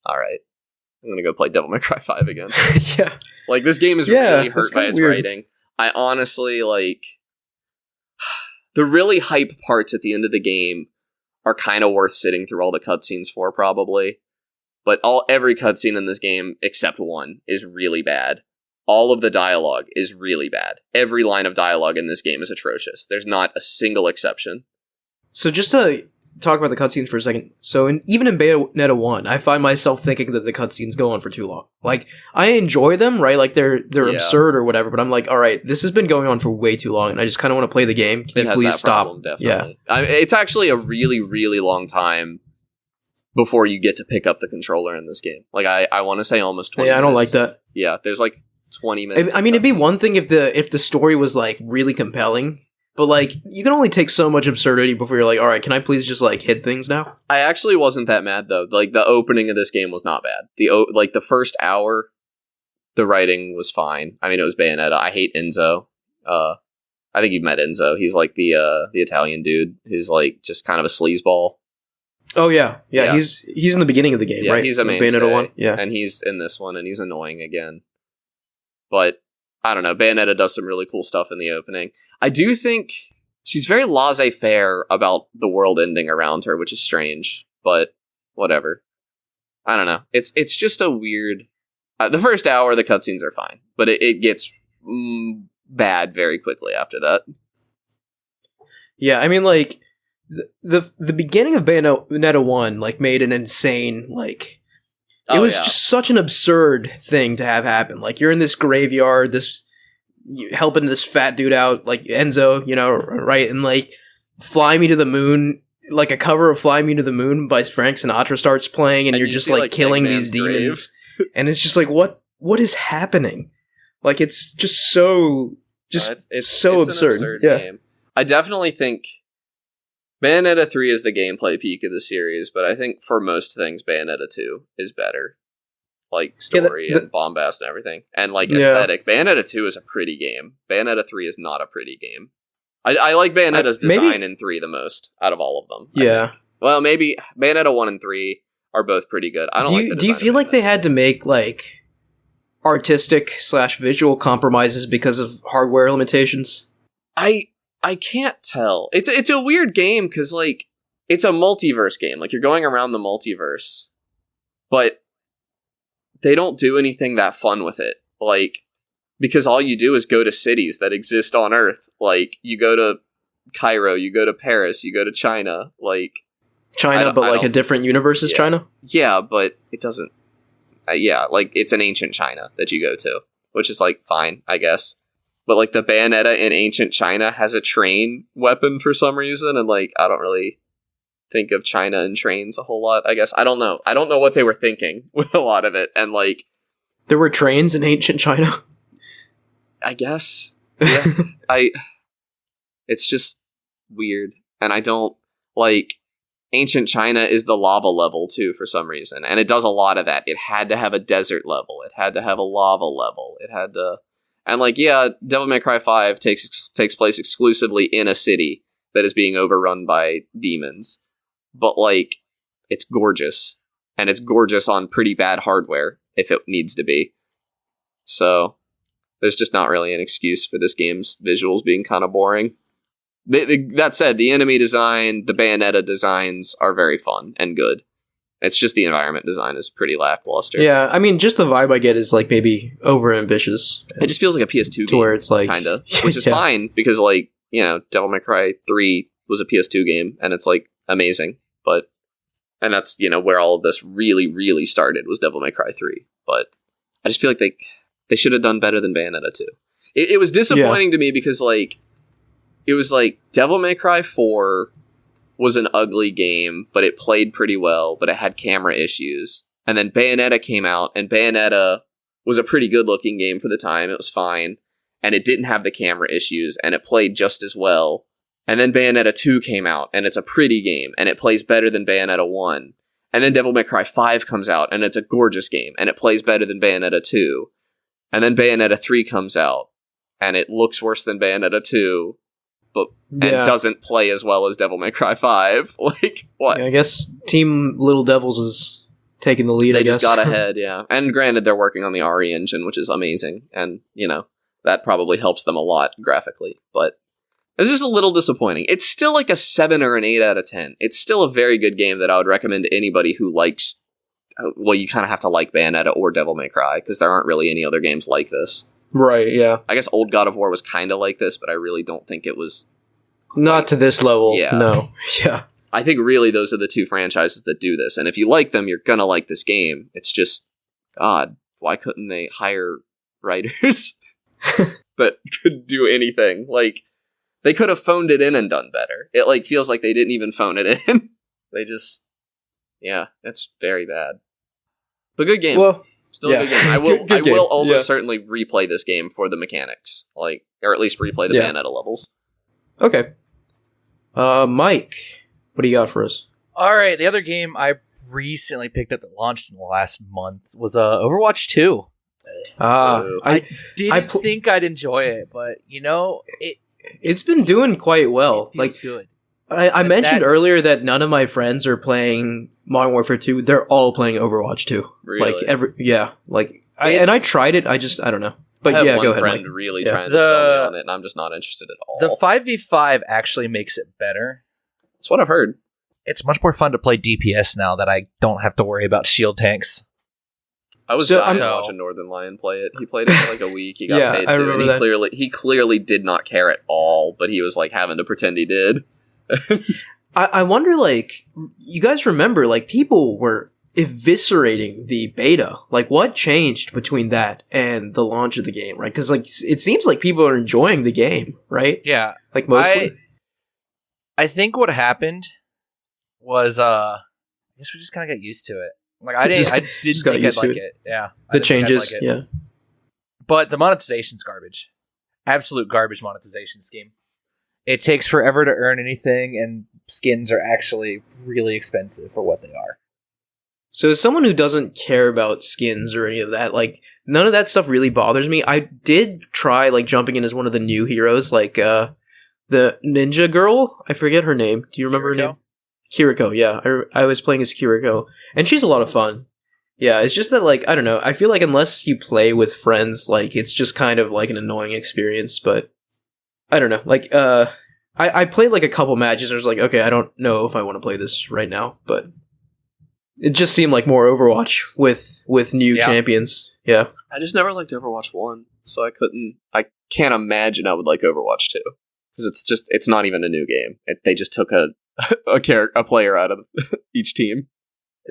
alright, I'm gonna go play Devil May Cry 5 again. Yeah. Like, this game is really hurt by its writing. I honestly, like... The really hype parts at the end of the game are kind of worth sitting through all the cutscenes for, probably. But every cutscene in this game, except one, is really bad. all of the dialogue is really bad. Every line of dialogue in this game is atrocious. There's not a single exception. So just to talk about the cutscenes for a second. So even in Bayonetta 1, I find myself thinking that the cutscenes go on for too long. Like, I enjoy them, right? Like, they're absurd or whatever, but I'm like, all right, this has been going on for way too long, and I just kind of want to play the game. Can you please stop? Problem, definitely. Yeah. It's actually a really, really long time before you get to pick up the controller in this game. Like, I want to say almost 20 minutes. Yeah, I don't like that. Yeah, there's like 20 minutes. I mean, it'd be one thing if the story was, like, really compelling. But, like, you can only take so much absurdity before you're like, all right, can I please just, like, hit things now? I actually wasn't that mad, though. Like, the opening of this game was not bad. The first hour, the writing was fine. I mean, it was Bayonetta. I hate Enzo. I think you've met Enzo. He's, like, the Italian dude who's, like, just kind of a sleazeball. Oh, yeah. He's in the beginning of the game, right? He's a mainstay. Bayonetta 1. Yeah. And he's in this one, and he's annoying again. But, I don't know. Bayonetta does some really cool stuff in the opening. I do think she's very laissez-faire about the world ending around her, which is strange, but whatever. I don't know. It's just a weird... the first hour, the cutscenes are fine, but it gets bad very quickly after that. Yeah, I mean, like, the beginning of Bayonetta 1, like, made an insane, like... It was just such an absurd thing to have happen. Like, you're in this graveyard, helping this fat dude out, like Enzo, you know, right? And like, Fly Me to the Moon, like a cover of Fly Me to the Moon by Frank Sinatra starts playing, and you're just like killing these demons. And it's just like, what is happening? Like, it's just so, it's so absurd. An absurd game. I definitely think Bayonetta 3 is the gameplay peak of the series, but I think for most things, Bayonetta 2 is better. Like, story and bombast and everything. And, like, aesthetic. Bayonetta 2 is a pretty game. Bayonetta 3 is not a pretty game. I like Bayonetta's design in 3 the most, out of all of them. Yeah. Well, maybe Bayonetta 1 and 3 are both pretty good. I don't like the design. Do you feel like they had to make, like, artistic/visual compromises because of hardware limitations? I can't tell. It's a weird game, because, like, it's a multiverse game. Like, you're going around the multiverse. But they don't do anything that fun with it. Like, because all you do is go to cities that exist on Earth. Like, you go to Cairo, you go to Paris, you go to China. Like, China, but like a different universe is China? Yeah, but it doesn't... like, it's an ancient China that you go to, which is, like, fine, I guess. But, like, the Bayonetta in ancient China has a train weapon for some reason, and, like, I don't really think of China and trains a whole lot, I guess. I don't know what they were thinking with a lot of it, and, like... There were trains in ancient China? I guess. Yeah. It's just weird, and I don't... Like, ancient China is the lava level, too, for some reason, and it does a lot of that. It had to have a desert level. It had to have a lava level. It had to... And, like, yeah, Devil May Cry 5 takes place exclusively in a city that is being overrun by demons. But, like, it's gorgeous. And it's gorgeous on pretty bad hardware, if it needs to be. So, there's just not really an excuse for this game's visuals being kind of boring. That said, the enemy design, the Bayonetta designs are very fun and good. It's just the environment design is pretty lackluster. Yeah, I mean, just the vibe I get is, like, maybe over-ambitious. It just feels like a PS2 game, where it's like... kind of. Which is fine, because, like, you know, Devil May Cry 3 was a PS2 game, and it's, like, amazing. But... And that's, you know, where all of this really, really started, was Devil May Cry 3. But I just feel like they should have done better than Bayonetta 2. It was disappointing to me, because, like... It was, like, Devil May Cry 4... was an ugly game, but it played pretty well, but it had camera issues. And then Bayonetta came out, and Bayonetta was a pretty good-looking game for the time. It was fine. And it didn't have the camera issues, and it played just as well. And then Bayonetta 2 came out, and it's a pretty game, and it plays better than Bayonetta 1. And then Devil May Cry 5 comes out, and it's a gorgeous game, and it plays better than Bayonetta 2. And then Bayonetta 3 comes out, and it looks worse than Bayonetta 2. And doesn't play as well as Devil May Cry 5. Like, what? Yeah, I guess Team Little Devils is taking the lead, They just got ahead, yeah. And granted, they're working on the RE engine, which is amazing. And, you know, that probably helps them a lot graphically. But it's just a little disappointing. It's still like a 7 or an 8 out of 10. It's still a very good game that I would recommend to anybody who likes... Well, you kind of have to like Bayonetta or Devil May Cry, because there aren't really any other games like this. Right, yeah. I guess old God of War was kind of like this, but I really don't think it was... Not to this level, no. Yeah. I think really those are the two franchises that do this, and if you like them, you're gonna like this game. It's just, God, why couldn't they hire writers that could do anything? Like, they could have phoned it in and done better. It, like, feels like they didn't even phone it in. They just... Yeah, it's very bad. But good game. Well, still a good game. I will almost certainly replay this game for the mechanics. Like, or at least replay the Bayonetta levels. Okay. Mike, what do you got for us? Alright, the other game I recently picked up that launched in the last month was Overwatch 2. I didn't think I'd enjoy it, but, you know, it's been doing quite well. Like, good. I mentioned earlier that none of my friends are playing Modern Warfare 2. They're all playing Overwatch 2. Really? Like, I tried it. I don't know. But I have go one ahead. Friend really trying to sell me on it, and I'm just not interested at all. The 5v5 actually makes it better. That's what I've heard. It's much more fun to play DPS now that I don't have to worry about shield tanks. I was dying to watch a Northern Lion play it. He played it for like a week. He got paid to, and he clearly did not care at all, but he was like having to pretend he did. I wonder, like, you guys remember, like, people were eviscerating the beta. Like, what changed between that and the launch of the game, right? Because, like, it seems like people are enjoying the game, right? Yeah. Like, mostly. I think what happened was, I guess we just kind of got used to it. Like, I didn't think I'd like it. Yeah. The changes, yeah. But the monetization's garbage. Absolute garbage monetization scheme. It takes forever to earn anything, and skins are actually really expensive for what they are. So as someone who doesn't care about skins or any of that, like, none of that stuff really bothers me. I did try, like, jumping in as one of the new heroes, like, the ninja girl. I forget her name. Do you remember her name? Kiriko, yeah. I was playing as Kiriko, and she's a lot of fun. Yeah, it's just that, like, I don't know. I feel like unless you play with friends, like, it's just kind of, like, an annoying experience, but... I don't know. Like, I played like a couple matches and I was like, okay, I don't know if I want to play this right now, but it just seemed like more Overwatch with new champions. Yeah. I just never liked Overwatch 1, so I can't imagine I would like Overwatch 2. Because it's not even a new game. They just took a player out of each team.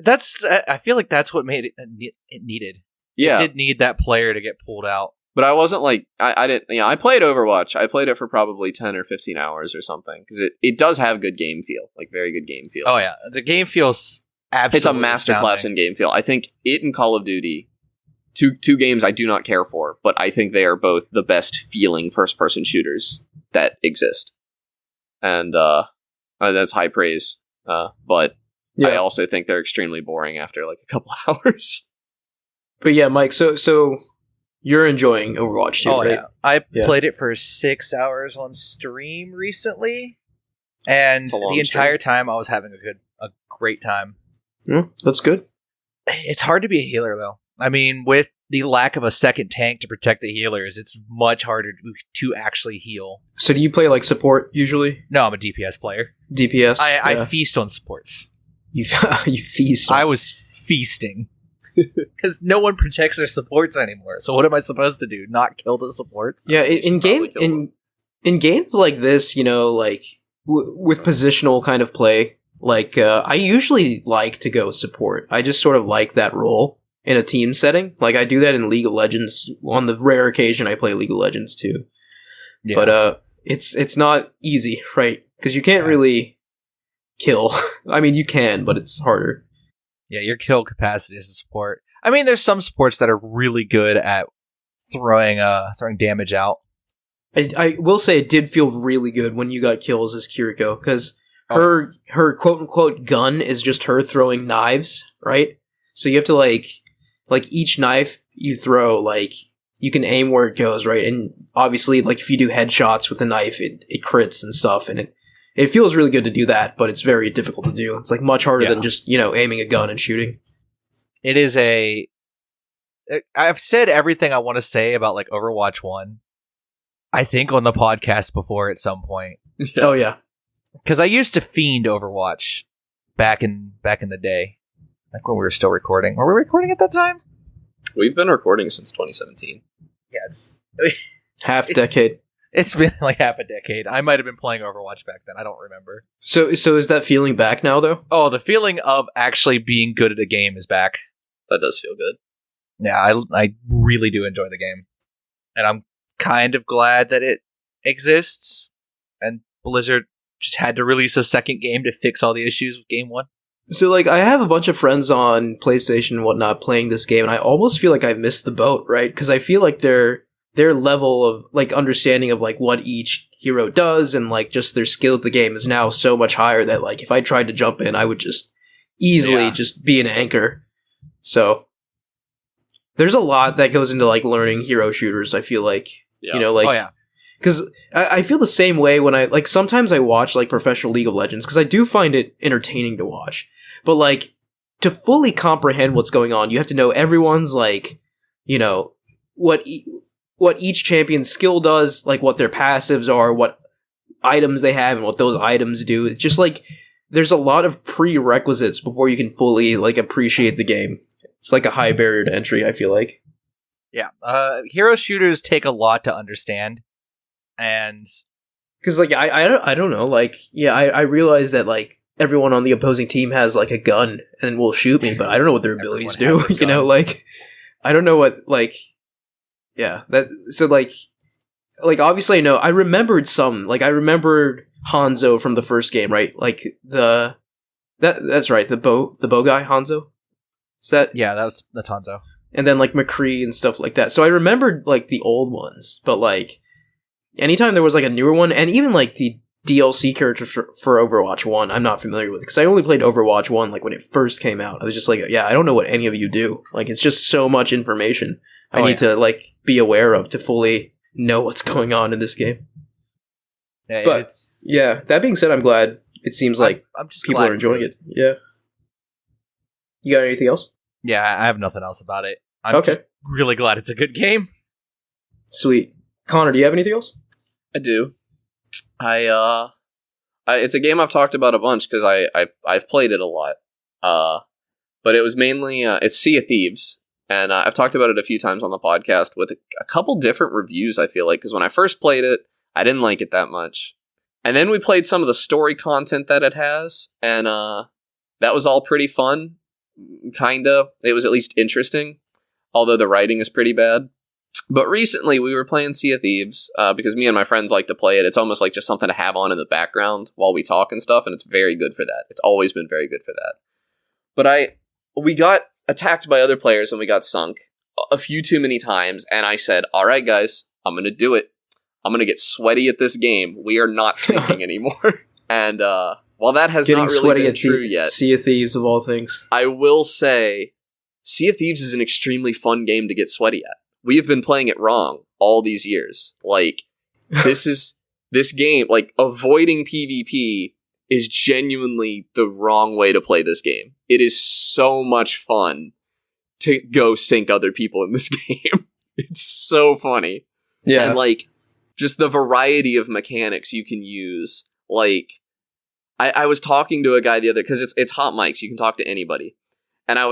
I feel like that's what made it needed. Yeah. It did need that player to get pulled out. But I wasn't like, I didn't, I played Overwatch. I played it for probably 10 or 15 hours or something. Because it does have good game feel. Like, very good game feel. Oh, yeah. The game feels absolutely It's a masterclass in game feel. I think it and Call of Duty, two games I do not care for, but I think they are both the best feeling first-person shooters that exist. And that's high praise. But I also think they're extremely boring after, like, a couple hours. But yeah, Mike, so you're enjoying Overwatch too, right? Yeah. I played it for 6 hours on stream recently, and the entire time I was having a great time. Yeah, that's good. It's hard to be a healer, though. I mean, with the lack of a second tank to protect the healers, it's much harder to actually heal. So do you play, like, support usually? No, I'm a DPS player. DPS? I feast on supports. You feast on... I was feasting. Because no one protects their supports anymore. So what am I supposed to do? Not kill the supports? Yeah, in games like this, you know, like with positional kind of play, like I usually like to go support. I just sort of like that role in a team setting. Like, I do that in League of Legends on the rare occasion I play League of Legends too. Yeah. But it's not easy, right? Because you can't really kill. I mean, you can, but it's harder. Yeah, your kill capacity as a support. I mean, there's some supports that are really good at throwing damage out. I will say it did feel really good when you got kills as Kiriko, because her quote-unquote gun is just her throwing knives, right? So you have to, like each knife you throw, like, you can aim where it goes, right? And obviously, like, if you do headshots with a knife, it crits and stuff, and it feels really good to do that, but it's very difficult to do. It's, like, much harder than just, you know, aiming a gun and shooting. It is I've said everything I want to say about, like, Overwatch 1, I think, on the podcast before at some point. Oh, yeah. Because I used to fiend Overwatch back in the day. Like, when we were still recording. Were we recording at that time? We've been recording since 2017. Yes. Half decade. It's been like half a decade. I might have been playing Overwatch back then. I don't remember. So is that feeling back now, though? Oh, the feeling of actually being good at a game is back. That does feel good. Yeah, I really do enjoy the game. And I'm kind of glad that it exists. And Blizzard just had to release a second game to fix all the issues with game 1. So, like, I have a bunch of friends on PlayStation and whatnot playing this game, and I almost feel like I missed the boat, right? Because I feel like their level of, like, understanding of, like, what each hero does and, like, just their skill at the game is now so much higher that, like, if I tried to jump in, I would just easily just be an anchor. So, there's a lot that goes into, like, learning hero shooters, I feel like. Yeah. You know, like... Oh, yeah. Because I feel the same way when I, like, sometimes I watch, like, professional League of Legends, because I do find it entertaining to watch. But, like, to fully comprehend what's going on, you have to know everyone's, like, you know, what each champion's skill does, like, what their passives are, what items they have, and what those items do. It's just, like, there's a lot of prerequisites before you can fully, like, appreciate the game. It's, like, a high barrier to entry, I feel like. Yeah. Hero shooters take a lot to understand. And because, like, I don't know, like, yeah, I realize that, like, everyone on the opposing team has, like, a gun and will shoot me, but I don't know what their abilities do. You know, like, I don't know what, like, yeah, that, so, like obviously I know I remembered Hanzo from the first game, right? Like, that's right, the bow guy, Hanzo. Is that? Yeah, that's Hanzo. And then, like, McCree and stuff like that. So I remembered, like, the old ones, but, like, anytime there was, like, a newer one, and even, like, the DLC characters for Overwatch 1, I'm not familiar with, because I only played Overwatch 1, like, when it first came out. I was just like, yeah, I don't know what any of you do. Like, it's just so much information I need to, like, be aware of to fully know what's going on in this game. Yeah, but, yeah, that being said, I'm glad it seems like I'm just people are enjoying it. Yeah. You got anything else? Yeah, I have nothing else about it. I'm just really glad it's a good game. Sweet. Connor, do you have anything else? I do. It's a game I've talked about a bunch because I've played it a lot. But it was mainly it's Sea of Thieves, and I've talked about it a few times on the podcast with a couple different reviews. I feel like because when I first played it, I didn't like it that much, and then we played some of the story content that it has, and that was all pretty fun. Kinda, it was at least interesting, although the writing is pretty bad. But recently, we were playing Sea of Thieves, because me and my friends like to play it. It's almost like just something to have on in the background while we talk and stuff, and it's very good for that. It's always been very good for that. But we got attacked by other players, and we got sunk a few too many times, and I said, all right, guys, I'm going to do it. I'm going to get sweaty at this game. We are not sinking anymore. And while that has not really been true yet... Sea of Thieves, of all things. I will say, Sea of Thieves is an extremely fun game to get sweaty at. We have been playing it wrong all these years. Like, this game, like, avoiding PvP is genuinely the wrong way to play this game. It is so much fun to go sink other people in this game. It's so funny. Yeah. And, like, just the variety of mechanics you can use. Like, I was talking to a guy the other, because it's hot mics, you can talk to anybody. And I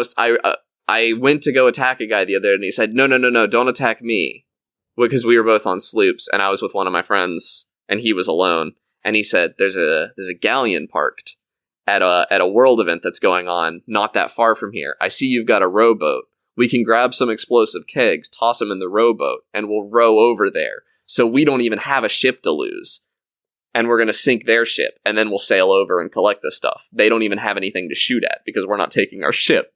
went to go attack a guy the other day, and he said, no, don't attack me. Because we were both on sloops, and I was with one of my friends, and he was alone. And he said, there's a galleon parked at a world event that's going on not that far from here. I see you've got a rowboat. We can grab some explosive kegs, toss them in the rowboat, and we'll row over there. So we don't even have a ship to lose. And we're going to sink their ship, and then we'll sail over and collect the stuff. They don't even have anything to shoot at, because we're not taking our ship.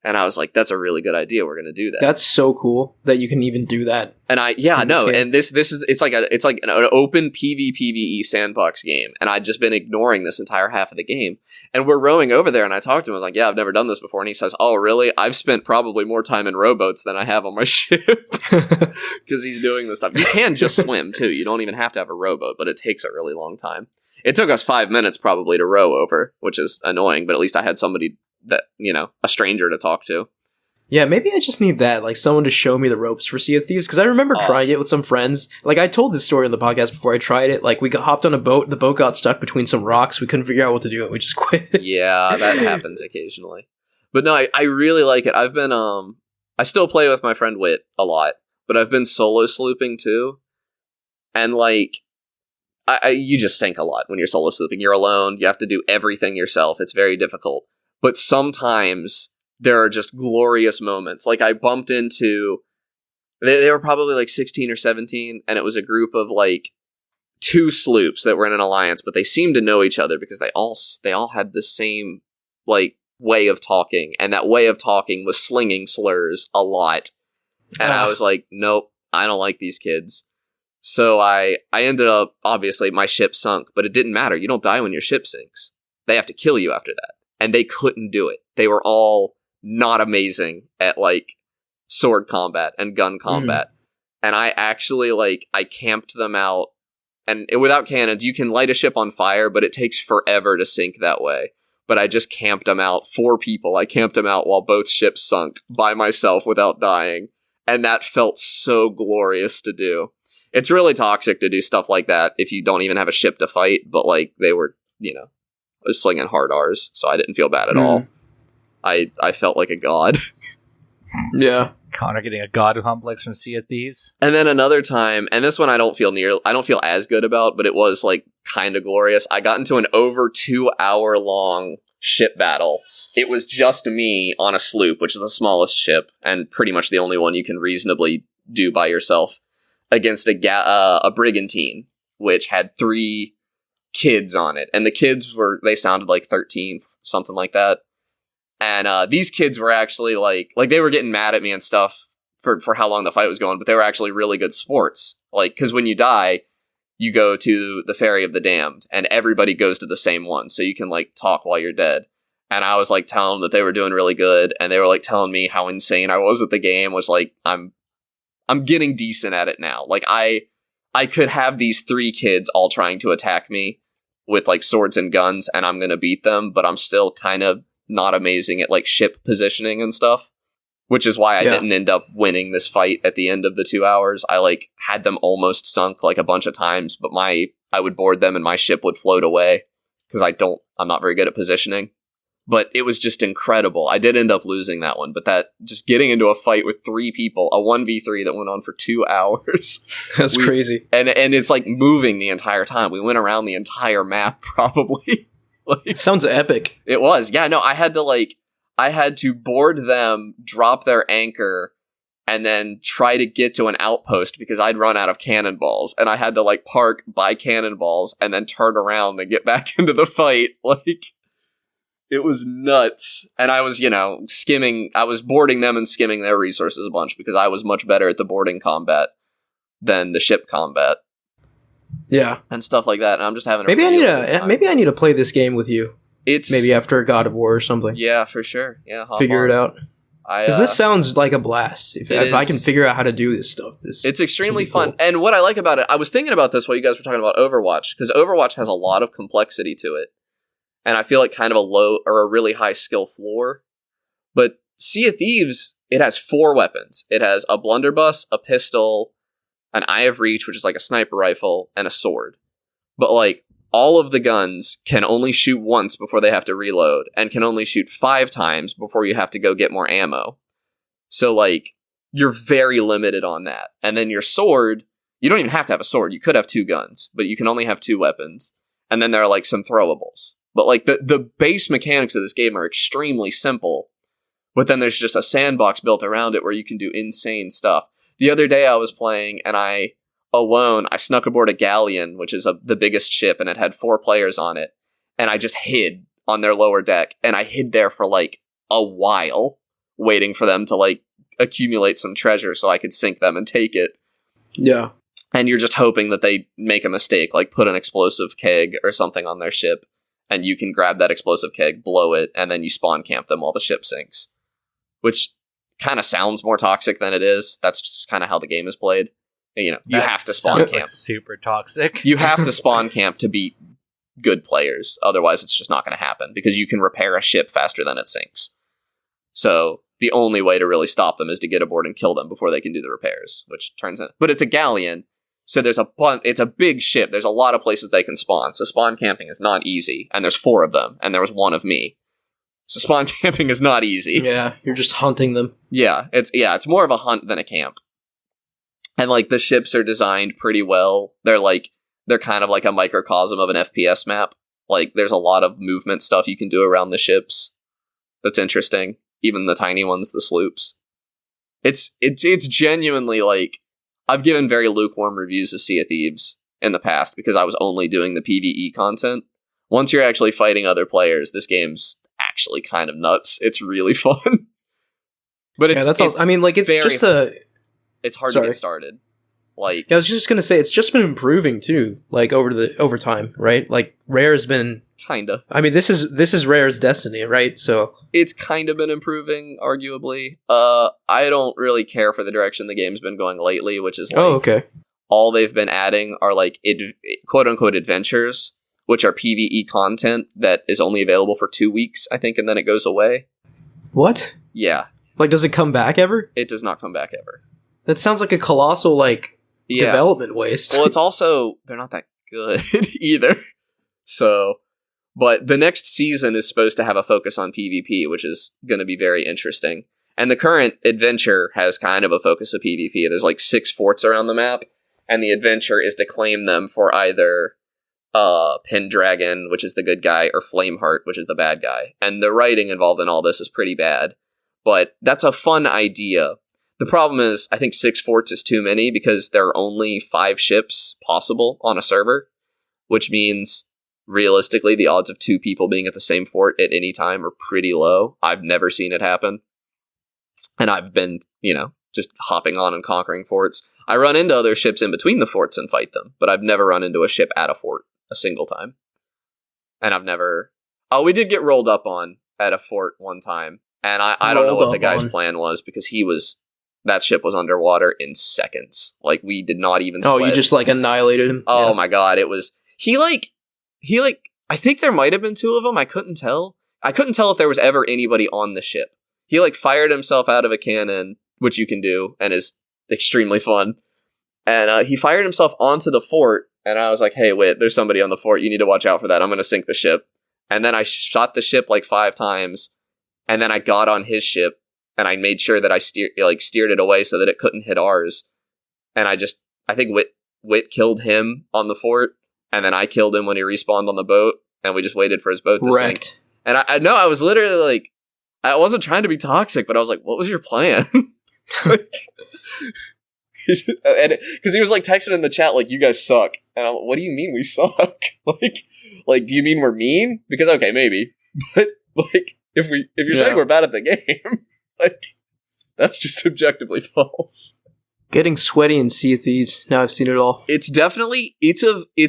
And I was like, that's a really good idea. We're going to do that. That's so cool that you can even do that. And it's like an open PvPvE sandbox game. And I'd just been ignoring this entire half of the game. And we're rowing over there, and I talked to him. I was like, yeah, I've never done this before. And he says, oh, really? I've spent probably more time in rowboats than I have on my ship. Because he's doing this stuff. You can just swim, too. You don't even have to have a rowboat, but it takes a really long time. It took us 5 minutes probably to row over, which is annoying, but at least I had somebody that, you know, a stranger to talk to. Yeah, maybe I just need that, like someone to show me the ropes for Sea of Thieves, because I remember trying it with some friends. Like, I told this story on the podcast before I tried it. Like, we hopped on a boat, the boat got stuck between some rocks, we couldn't figure out what to do, and we just quit. Yeah, that happens occasionally. But no, I really like it. I've been, I still play with my friend Whit a lot. but I've been solo slooping too. And, like, you just sink a lot when you're solo slooping. You're alone. You have to do everything yourself. It's very difficult. But sometimes there are just glorious moments. Like, I bumped into... They were probably, like, 16 or 17, and it was a group of, like, 2 sloops that were in an alliance, but they seemed to know each other because they all had the same, like, way of talking, and that way of talking was slinging slurs a lot. And I was like, nope, I don't like these kids. So I ended up, obviously, my ship sunk, but it didn't matter. You don't die when your ship sinks. They have to kill you after that. And they couldn't do it. They were all not amazing at, like, sword combat and gun combat. And I actually, like, I camped them out. And without cannons, you can light a ship on fire, but it takes forever to sink that way. But I just camped them out. 4 people. I camped them out while both ships sunk by myself without dying. And that felt so glorious to do. It's really toxic to do stuff like that if you don't even have a ship to fight. But, like, they were, I was slinging hard Rs, so I didn't feel bad at all. I felt like a god. Yeah. Connor getting a god complex from Sea of Thieves. And then another time, and this one I don't feel as good about, but it was, like, kind of glorious. I got into an over 2 hour long ship battle. It was just me on a sloop, which is the smallest ship, and pretty much the only one you can reasonably do by yourself, against a brigantine, which had 3 kids on it. And the kids they sounded like 13, something like that. And these kids were actually like they were getting mad at me and stuff for how long the fight was going, but they were actually really good sports. Like, because when you die, you go to the Ferry of the Damned, and everybody goes to the same one, so you can, like, talk while you're dead. And I was, like, telling them that they were doing really good, and they were, like, telling me how insane I was at the game. Was like, I'm getting decent at it now. Like, I could have these 3 kids all trying to attack me with, like, swords and guns, and I'm gonna beat them, but I'm still kind of not amazing at, like, ship positioning and stuff, which is why I didn't end up winning this fight at the end of the 2 hours. I, like, had them almost sunk, like, a bunch of times, but I would board them and my ship would float away because I'm not very good at positioning. But it was just incredible. I did end up losing that one, but that just getting into a fight with 3 people, a 1v3 that went on for 2 hours. That's crazy. And it's, like, moving the entire time. We went around the entire map probably. It sounds epic. It was. Yeah, no, I had to board them, drop their anchor, and then try to get to an outpost because I'd run out of cannonballs, and I had to, like, park, buy cannonballs, and then turn around and get back into the fight. Like, it was nuts. And I was, I was boarding them and skimming their resources a bunch because I was much better at the boarding combat than the ship combat. Yeah, and stuff like that. And I'm just having maybe I need to play this game with you. It's maybe after God of War or something. Yeah, for sure. Yeah, figure it out. Because this sounds like a blast. If I can figure out how to do this stuff, it's extremely fun. Cool. And what I like about it, I was thinking about this while you guys were talking about Overwatch, because Overwatch has a lot of complexity to it, and I feel like kind of a low or a really high skill floor. But Sea of Thieves, it has 4 weapons. It has a blunderbuss, a pistol, an Eye of Reach, which is like a sniper rifle, and a sword. But, like, all of the guns can only shoot once before they have to reload, and can only shoot 5 times before you have to go get more ammo. So, like, you're very limited on that. And then your sword, you don't even have to have a sword. You could have 2 guns, but you can only have 2 weapons. And then there are, like, some throwables. But, like, the base mechanics of this game are extremely simple. But then there's just a sandbox built around it where you can do insane stuff. The other day I was playing, and I snuck aboard a galleon, which is the biggest ship, and it had 4 players on it, and I just hid on their lower deck, and I hid there for, like, a while, waiting for them to, like, accumulate some treasure so I could sink them and take it. Yeah. And you're just hoping that they make a mistake, like put an explosive keg or something on their ship, and you can grab that explosive keg, blow it, and then you spawn camp them while the ship sinks. Which kind of sounds more toxic than it is. That's just kind of how the game is played. You have to spawn camp. Like super toxic. You have to spawn camp to beat good players. Otherwise, it's just not going to happen because you can repair a ship faster than it sinks. So the only way to really stop them is to get aboard and kill them before they can do the repairs, which turns out. But it's a galleon, so it's a big ship. There's a lot of places they can spawn. So spawn camping is not easy, and there's 4 of them, and there was 1 of me. So spawn camping is not easy. Yeah, you're just hunting them. Yeah, it's more of a hunt than a camp. And like the ships are designed pretty well. They're kind of like a microcosm of an FPS map. Like there's a lot of movement stuff you can do around the ships that's interesting. Even the tiny ones, the sloops. It's genuinely like, I've given very lukewarm reviews of Sea of Thieves in the past because I was only doing the PvE content. Once you're actually fighting other players, this game's actually kind of nuts. It's really fun. But it's, it's hard to get started. Like, I was just gonna say, it's just been improving too, like over time, right? Like Rare has been kinda. I mean, this is Rare's destiny, right? So it's kind of been improving, arguably. I don't really care for the direction the game's been going lately, which is like, all they've been adding are like quote unquote adventures, which are PvE content that is only available for 2 weeks, I think, and then it goes away. What? Yeah. Like, does it come back ever? It does not come back ever. That sounds like a colossal development waste. Well, it's also, they're not that good either. So, but the next season is supposed to have a focus on PvP, which is going to be very interesting. And the current adventure has kind of a focus of PvP. There's like 6 forts around the map, and the adventure is to claim them for either Pendragon, which is the good guy, or Flameheart, which is the bad guy. And the writing involved in all this is pretty bad. But that's a fun idea. The problem is, I think 6 forts is too many because there are only 5 ships possible on a server, which means, realistically, the odds of 2 people being at the same fort at any time are pretty low. I've never seen it happen. And I've been, just hopping on and conquering forts. I run into other ships in between the forts and fight them, but I've never run into a ship at a fort a single time. And I've never... Oh, we did get rolled up on at a fort one time, and I don't know what the guy's plan was, because that ship was underwater in seconds. Like, we did not even sweat. Oh, you just, annihilated him? Oh, my God, it was... He, I think there might have been 2 of them, I couldn't tell. I couldn't tell if there was ever anybody on the ship. He, fired himself out of a cannon, which you can do, and is extremely fun. And he fired himself onto the fort, and I was like, hey, wait, there's somebody on the fort, you need to watch out for that, I'm going to sink the ship. And then I shot the ship 5 times, and then I got on his ship, and I made sure that I steered it away so that it couldn't hit ours. And I think Wit killed him on the fort, and then I killed him when he respawned on the boat, and we just waited for his boat to sink. And I know, I was literally I wasn't trying to be toxic, but I was like, what was your plan? Because he was texting in the chat you guys suck, and I'm like, what do you mean we suck? Do you mean we're mean? Because okay, maybe, but if you're saying we're bad at the game, that's just objectively false. Getting sweaty in Sea of Thieves. Now I've seen it all. It's definitely it's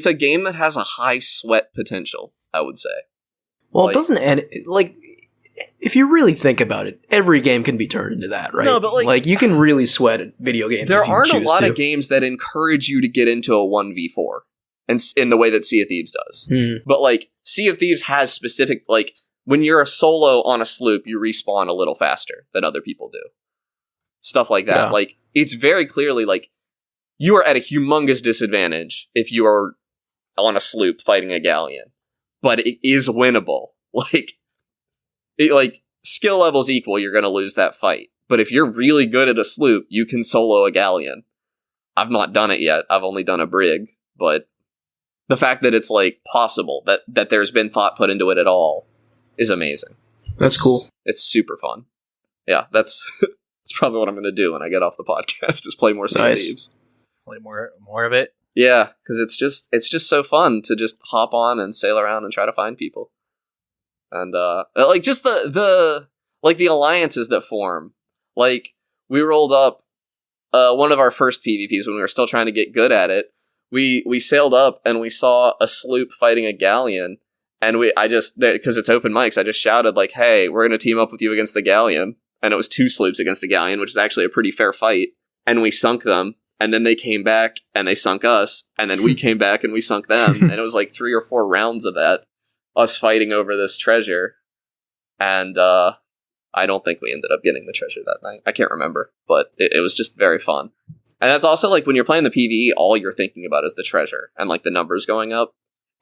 a game that has a high sweat potential, I would say. Well, it doesn't end if you really think about it, every game can be turned into that, right? No, but you can really sweat at video games. There aren't a lot of games that encourage you to get into a 1v4, and in the way that Sea of Thieves does. But Sea of Thieves has specific when you're a solo on a sloop, you respawn a little faster than other people do. Stuff like that. Yeah. It's very clearly you are at a humongous disadvantage if you are on a sloop fighting a galleon, but it is winnable. Skill levels equal, you're going to lose that fight. But if you're really good at a sloop, you can solo a galleon. I've not done it yet. I've only done a brig. But the fact that it's possible, that there's been thought put into it at all, is amazing. That's cool. It's super fun. Yeah, that's probably what I'm going to do when I get off the podcast, is play more Sea of Thieves. Play more of it? Yeah, because it's just so fun to just hop on and sail around and try to find people. And just the alliances that form. We rolled up one of our first PvPs when we were still trying to get good at it. We sailed up and we saw a sloop fighting a galleon, and because it's open mics, I just shouted hey, we're gonna team up with you against the galleon. And it was 2 sloops against a galleon, which is actually a pretty fair fight. And we sunk them, and then they came back and they sunk us, and then we came back and we sunk them, and it was 3 or 4 rounds of that. Us fighting over this treasure, and I don't think we ended up getting the treasure that night. I can't remember, but it was just very fun. And that's also when you're playing the PvE, all you're thinking about is the treasure and the numbers going up.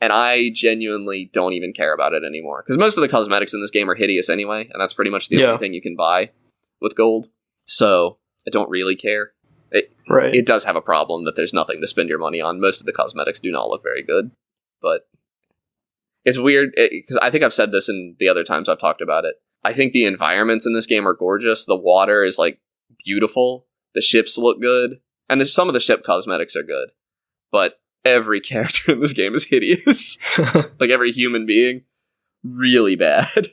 And I genuinely don't even care about it anymore, because most of the cosmetics in this game are hideous anyway, and that's pretty much the only thing you can buy with gold. So I don't really care It does have a problem that there's nothing to spend your money on. Most of the cosmetics do not look very good, but it's weird because I think I've said this in the other times I've talked about it. I think the environments in this game are gorgeous. The water is like beautiful. The ships look good, and some of the ship cosmetics are good, but every character in this game is hideous. Like every human being, really bad.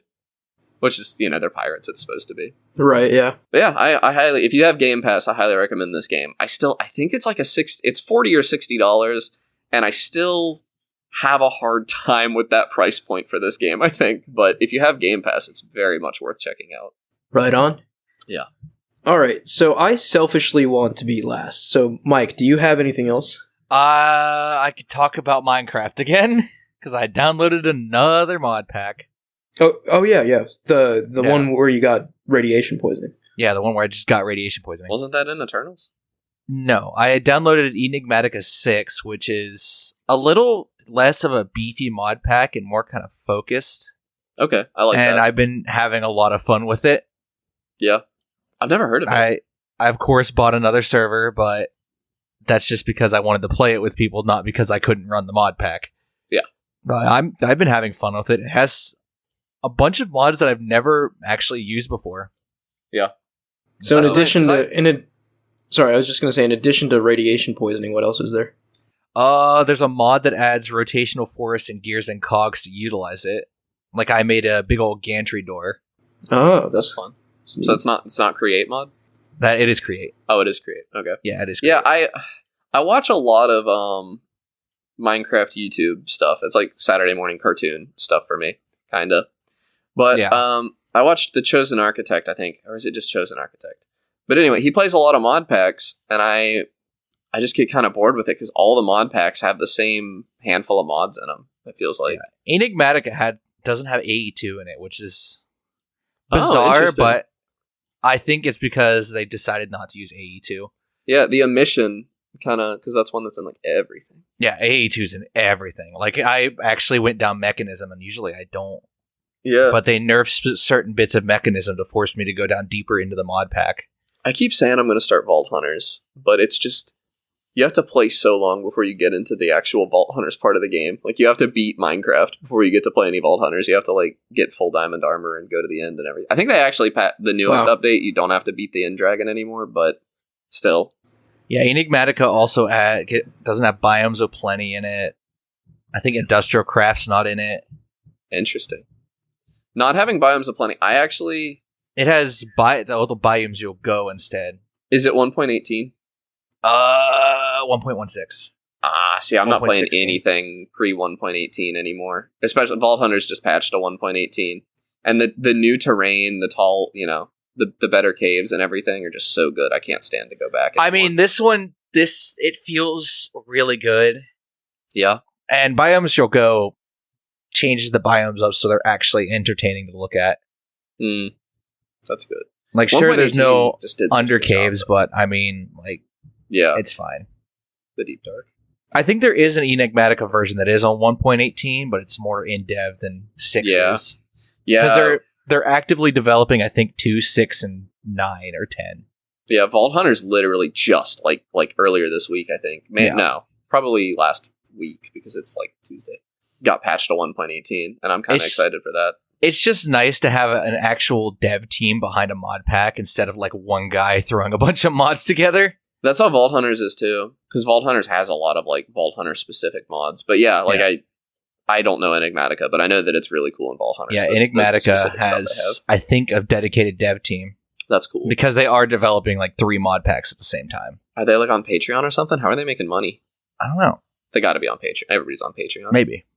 Which is, they're pirates. It's supposed to be. Right, yeah. But yeah, I highly, if you have Game Pass, I highly recommend this game. I think it's like it's $40 or $60, and I still have a hard time with that price point for this game, I think. But if you have Game Pass, it's very much worth checking out. Right on. Yeah. All right, so I selfishly want to be last. So, Mike, do you have anything else? I could talk about Minecraft again, because I downloaded another mod pack. Oh yeah. The one where you got radiation poisoning. Yeah, the one where I just got radiation poisoning. Wasn't that in Eternals? No, I downloaded Enigmatica 6, which is a little less of a beefy mod pack and more kind of focused. Okay, I like that. And I've been having a lot of fun with it. Yeah. I've never heard of it. I of course bought another server, but that's just because I wanted to play it with people, not because I couldn't run the mod pack. Yeah. But I've been having fun with it. It has a bunch of mods that I've never actually used before. Yeah. So in addition to radiation poisoning, what else is there? There's a mod that adds rotational force and gears and cogs to utilize it. Like I made a big old gantry door. Oh, that's fun. So it's not create mod? That it is create. Oh, it is create. Okay. Yeah, it is create. Yeah, I watch a lot of Minecraft YouTube stuff. It's like Saturday morning cartoon stuff for me, kinda. But yeah. I watched The Chosen Architect, I think, or is it just Chosen Architect? But anyway, he plays a lot of mod packs, and I just get kind of bored with it because all the mod packs have the same handful of mods in them. It feels like Enigmatica doesn't have AE2 in it, which is bizarre, but I think it's because they decided not to use AE2. Yeah, the Emission kind of, because that's one that's in like everything. Yeah, AE2's in everything. Like I actually went down Mechanism, and usually I don't. Yeah. But they nerfed certain bits of Mechanism to force me to go down deeper into the mod pack. I keep saying I'm going to start Vault Hunters, but it's just, you have to play so long before you get into the actual Vault Hunters part of the game. Like, you have to beat Minecraft before you get to play any Vault Hunters. You have to, like, get full diamond armor and go to the end and everything. I think they actually, the newest update, you don't have to beat the End Dragon anymore, but still. Yeah, Enigmatica also doesn't have Biomes of Plenty in it. I think Industrial Craft's not in it. Interesting. Not having Biomes of Plenty, It has all the biomes you'll go instead. Is it 1.18? 1.16. See, I'm not playing anything pre 1.18 anymore. Especially Vault Hunters just patched to 1.18, and the new terrain, the tall, the better caves and everything are just so good. I can't stand to go back anymore. I mean, it feels really good. Yeah, and Biomes you'll go changes the biomes up so they're actually entertaining to look at. That's good. Like, sure, there's no under caves, but I mean, like, yeah, it's fine. The Deep Dark. I think there is an Enigmatica version that is on 1.18, but it's more in dev than 6 is. Yeah, because they're actively developing, I think, 2, 6, and 9 or 10. Yeah, Vault Hunter's literally just like earlier this week, I think. No, probably last week because it's like Tuesday. Got patched to 1.18, and I'm kind of excited for that. It's just nice to have an actual dev team behind a mod pack instead of like one guy throwing a bunch of mods together. That's how Vault Hunters is too, because Vault Hunters has a lot of like Vault Hunter specific mods. But yeah, I don't know Enigmatica, but I know that it's really cool in Vault Hunters. Yeah, Enigmatica has, I think, a dedicated dev team. That's cool. Because they are developing like 3 mod packs at the same time. Are they like on Patreon or something? How are they making money? I don't know. They got to be on Patreon. Everybody's on Patreon. Maybe.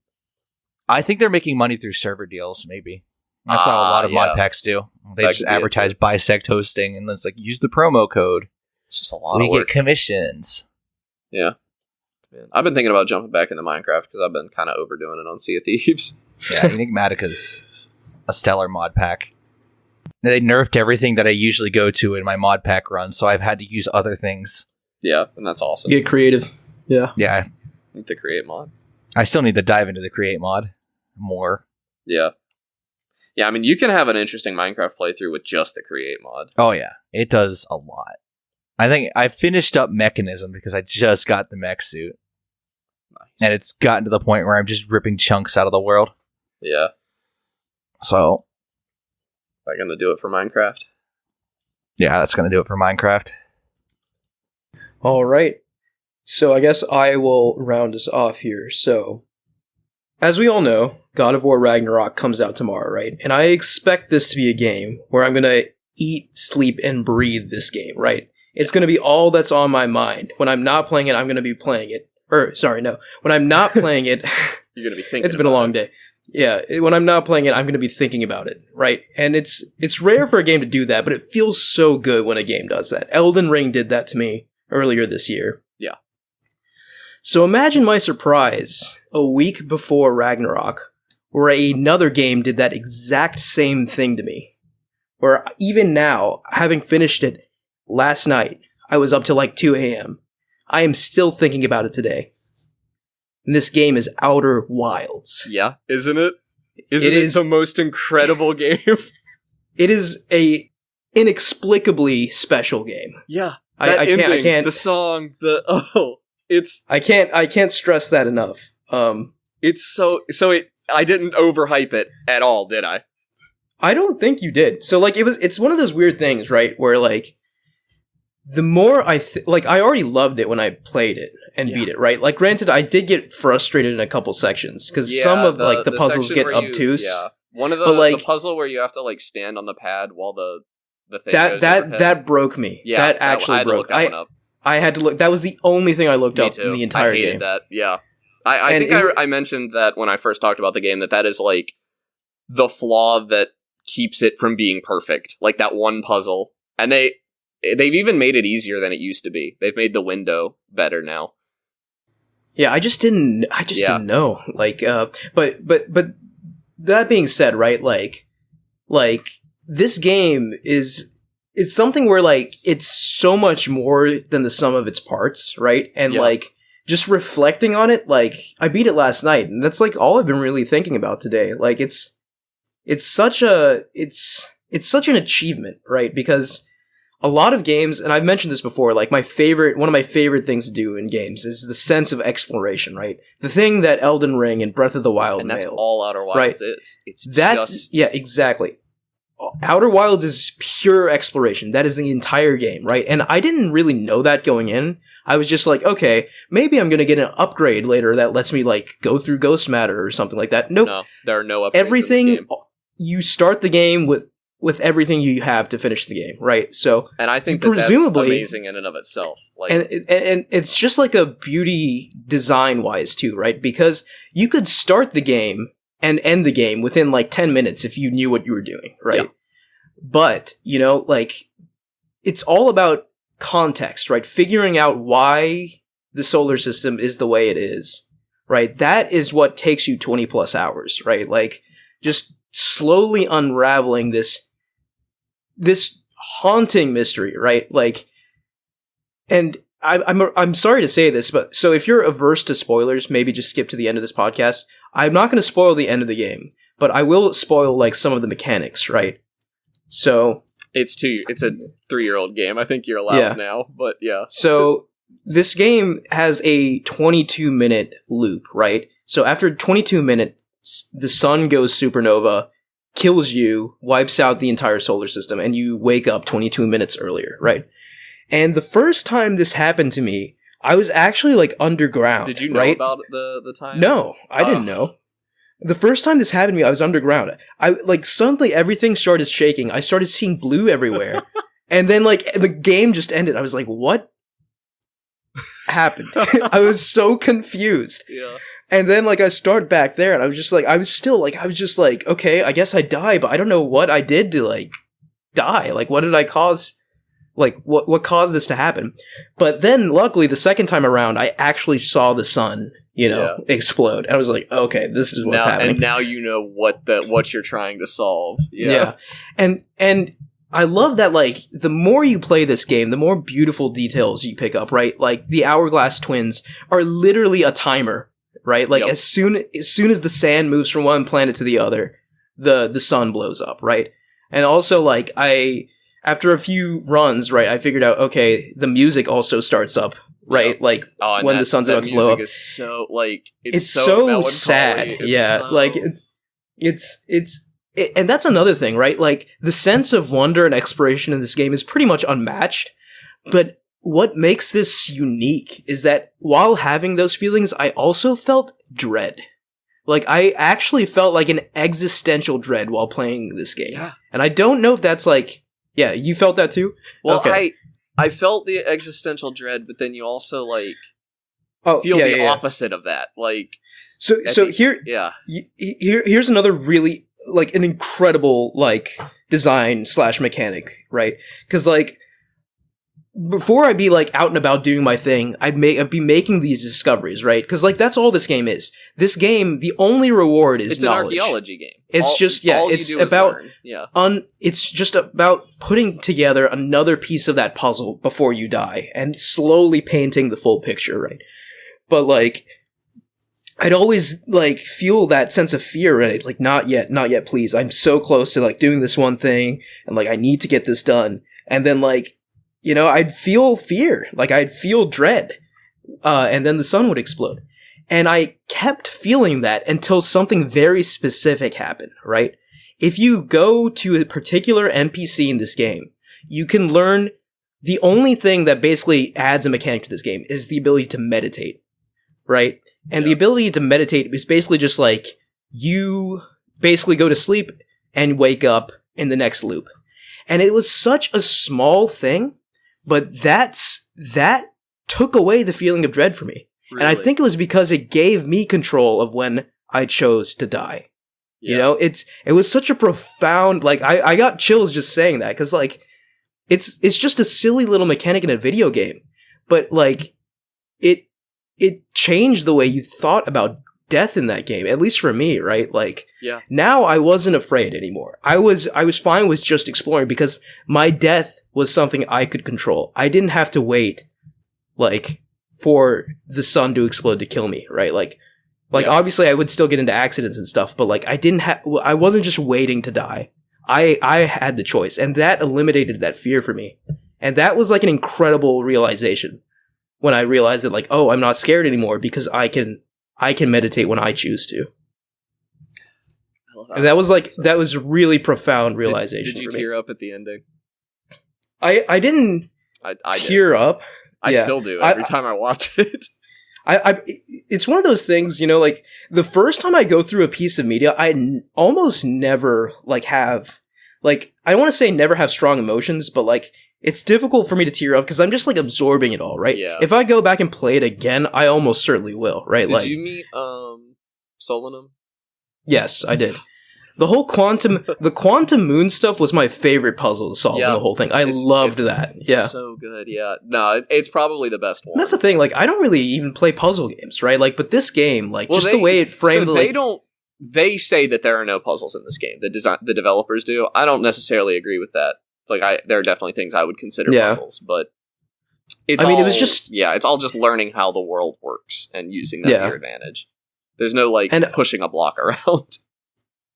I think they're making money through server deals, maybe. That's how a lot of mod packs do. They just advertise Bisect hosting, and it's like, use the promo code. It's just a lot of work. We get commissions. Yeah. Man. I've been thinking about jumping back into Minecraft because I've been kind of overdoing it on Sea of Thieves. Yeah, Enigmatica's a stellar mod pack. They nerfed everything that I usually go to in my mod pack run, so I've had to use other things. Yeah, and that's awesome. Get creative. Yeah. Yeah. Need the create mod. I still need to dive into the create mod more. Yeah. Yeah, I mean, you can have an interesting Minecraft playthrough with just the create mod. Oh, yeah. It does a lot. I think I finished up Mechanism because I just got the mech suit. Nice. And it's gotten to the point where I'm just ripping chunks out of the world. Yeah. So. Am I going to do it for Minecraft? Yeah, that's going to do it for Minecraft. All right. So I guess I will round us off here. So, as we all know, God of War Ragnarok comes out tomorrow, right? And I expect this to be a game where I'm going to eat, sleep, and breathe this game, right? It's going to be all that's on my mind. When I'm not playing it, I'm going to be playing it. When I'm not playing it... You're going to be thinking It's been a long day. Yeah, when I'm not playing it, I'm going to be thinking about it, right? And it's rare for a game to do that, but it feels so good when a game does that. Elden Ring did that to me earlier this year. Yeah. So imagine my surprise a week before Ragnarok, where another game did that exact same thing to me. Where even now, having finished it last night, I was up till like 2 a.m. I am still thinking about it today. And this game is Outer Wilds. Yeah, isn't it? Isn't it the most incredible game? It is a inexplicably special game. Yeah. I can't. The song, I can't stress that enough. It's I didn't overhype it at all, did I? I don't think you did. So like it's one of those weird things, right? Where like the more I already loved it when I played it and beat it, right? Like granted, I did get frustrated in a couple sections because some of the puzzles get obtuse. Yeah, one of the puzzle where you have to like stand on the pad while the thing that broke me. Yeah, that actually broke. I had to look that one up. I had to look. That was the only thing I looked up in the entire game. I hated that. Yeah, I think I mentioned that when I first talked about the game that is like the flaw that keeps it from being perfect. Like that one puzzle, and they've even made it easier than it used to be. They've made the window better now. Yeah, I just didn't know. Like, but that being said, right? Like this game it's something where like it's so much more than the sum of its parts, right? And like just reflecting on it, like I beat it last night, and that's like all I've been really thinking about today. Like it's such an achievement, right? Because a lot of games, and I've mentioned this before, like one of my favorite things to do in games is the sense of exploration, right? The thing that Elden Ring and Breath of the Wild and that's nail, all Outer Wilds is. Yeah, exactly. Outer Wilds is pure exploration. That is the entire game, right? And I didn't really know that going in. I was just like, okay, maybe I'm going to get an upgrade later that lets me like go through Ghost Matter or something like that. Nope. No, there are no upgrades. Everything, in this game. You start the game with everything you have to finish the game, right? So, and I think presumably that's amazing in and of itself. Like, and it's just like a beauty design wise too, right? Because you could start the game and end the game within like 10 minutes if you knew what you were doing, right? Yeah. But, like it's all about context, right? Figuring out why the solar system is the way it is, right? That is what takes you 20 plus hours, right? Like just slowly unraveling this haunting mystery, right? Like, and I'm sorry to say this, but so if you're averse to spoilers, maybe just skip to the end of this podcast. I'm not going to spoil the end of the game, but I will spoil like some of the mechanics, right? So it's a 3-year-old game. I think you're allowed now, but yeah. So this game has a 22-minute loop, right? So after 22 minutes, the sun goes supernova, kills you, wipes out the entire solar system, and you wake up 22 minutes earlier, right? And the first time this happened to me, I was actually like underground. Did you know about the time? No, I didn't know. The first time this happened to me, I was underground. I like suddenly everything started shaking. I started seeing blue everywhere. And then like the game just ended. I was like, what happened? I was so confused. Yeah. And then like I start back there and I was just like, okay, I guess I die, but I don't know what I did to like die. Like what did I cause? Like what caused this to happen? But then luckily the second time around, I actually saw the sun, explode. And I was like, okay, this is what's happening. And now you know what you're trying to solve. Yeah. And I love that, like, the more you play this game, the more beautiful details you pick up, right? Like, the Hourglass Twins are literally a timer, right? Like, as soon as the sand moves from one planet to the other, the sun blows up, right? And also, like, after a few runs, right, I figured out, okay, the music also starts up, right? Yep. Like, when the sun's about to blow up. Is so, like, it's so sad. It's so... like, and that's another thing, right? Like, the sense of wonder and exploration in this game is pretty much unmatched, but what makes this unique is that while having those feelings, I also felt dread. Like, I actually felt like an existential dread while playing this game. Yeah. And I don't know if that's like... Yeah, you felt that too? Well, okay. I felt the existential dread, but then you also, like, feel the opposite of that. Like... Here's another really, like, an incredible, like, design / mechanic, right? Because, like... Before I'd be, like, out and about doing my thing, I'd be making these discoveries, right? Because, like, that's all this game is. This game, the only reward is knowledge. It's an archaeology game. It's it's just about putting together another piece of that puzzle before you die, and slowly painting the full picture, right? But, like, I'd always, like, feel that sense of fear, right? Like, not yet, please. I'm so close to, like, doing this one thing, and, like, I need to get this done. And then, like, you know, I'd feel fear, like I'd feel dread, and then the sun would explode. And I kept feeling that until something very specific happened, right? If you go to a particular NPC in this game, you can learn the only thing that basically adds a mechanic to this game is the ability to meditate, right? And the ability to meditate is basically just like, you basically go to sleep and wake up in the next loop. And it was such a small thing, but that took away the feeling of dread for me. Really? And I think it was because it gave me control of when I chose to die. Yeah. You know, it was such a profound, like, I got chills just saying that, because, like, it's just a silly little mechanic in a video game, but, like, it changed the way you thought about death in that game, at least for me, right? Like, now I wasn't afraid anymore. I was fine with just exploring, because my death was something I could control. I didn't have to wait, like, for the sun to explode to kill me, right? Like obviously I would still get into accidents and stuff, but, like, I wasn't just waiting to die. I had the choice, and that eliminated that fear for me. And that was, like, an incredible realization when I realized that, like, oh, I'm not scared anymore because I can meditate when I choose to. And that was, like, that was a really profound realization. Did you tear up at the ending? I didn't tear up. I still do every time I watch it. It's one of those things, you know, like, the first time I go through a piece of media, I almost never, like, have, like, I don't want to say never have strong emotions, but, like, it's difficult for me to tear up because I'm just, like, absorbing it all, right? Yeah. If I go back and play it again, I almost certainly will, right? Did you meet Solanum? Yes, I did. The whole quantum moon stuff was my favorite puzzle to solve in the whole thing. I loved that. Yeah. So good, yeah. No, it's probably the best one. That's the thing, like, I don't really even play puzzle games, right? Like, but this game, like, the way it framed... So they say that there are no puzzles in this game. The developers do. I don't necessarily agree with that. Like, there are definitely things I would consider puzzles, but... it was just... Yeah, it's all just learning how the world works and using that to your advantage. There's no, like, pushing a block around.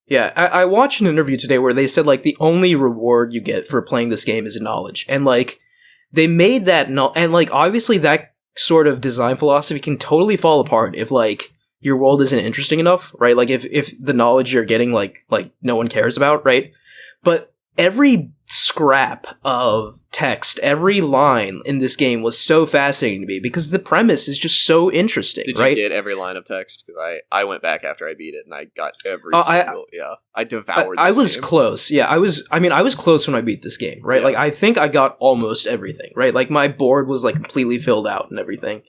Yeah, I watched an interview today where they said, like, the only reward you get for playing this game is knowledge. And, like, they made that... and, like, obviously that sort of design philosophy can totally fall apart if, like, your world isn't interesting enough, right? Like, if the knowledge you're getting, like no one cares about, right? But every scrap of text, every line in this game was so fascinating to me because the premise is just so interesting. Did you get every line of text? Because I went back after I beat it and I got every single. I devoured. I was close. Yeah, I was close when I beat this game. Right, like I think I got almost everything. Right, like my board was like completely filled out and everything.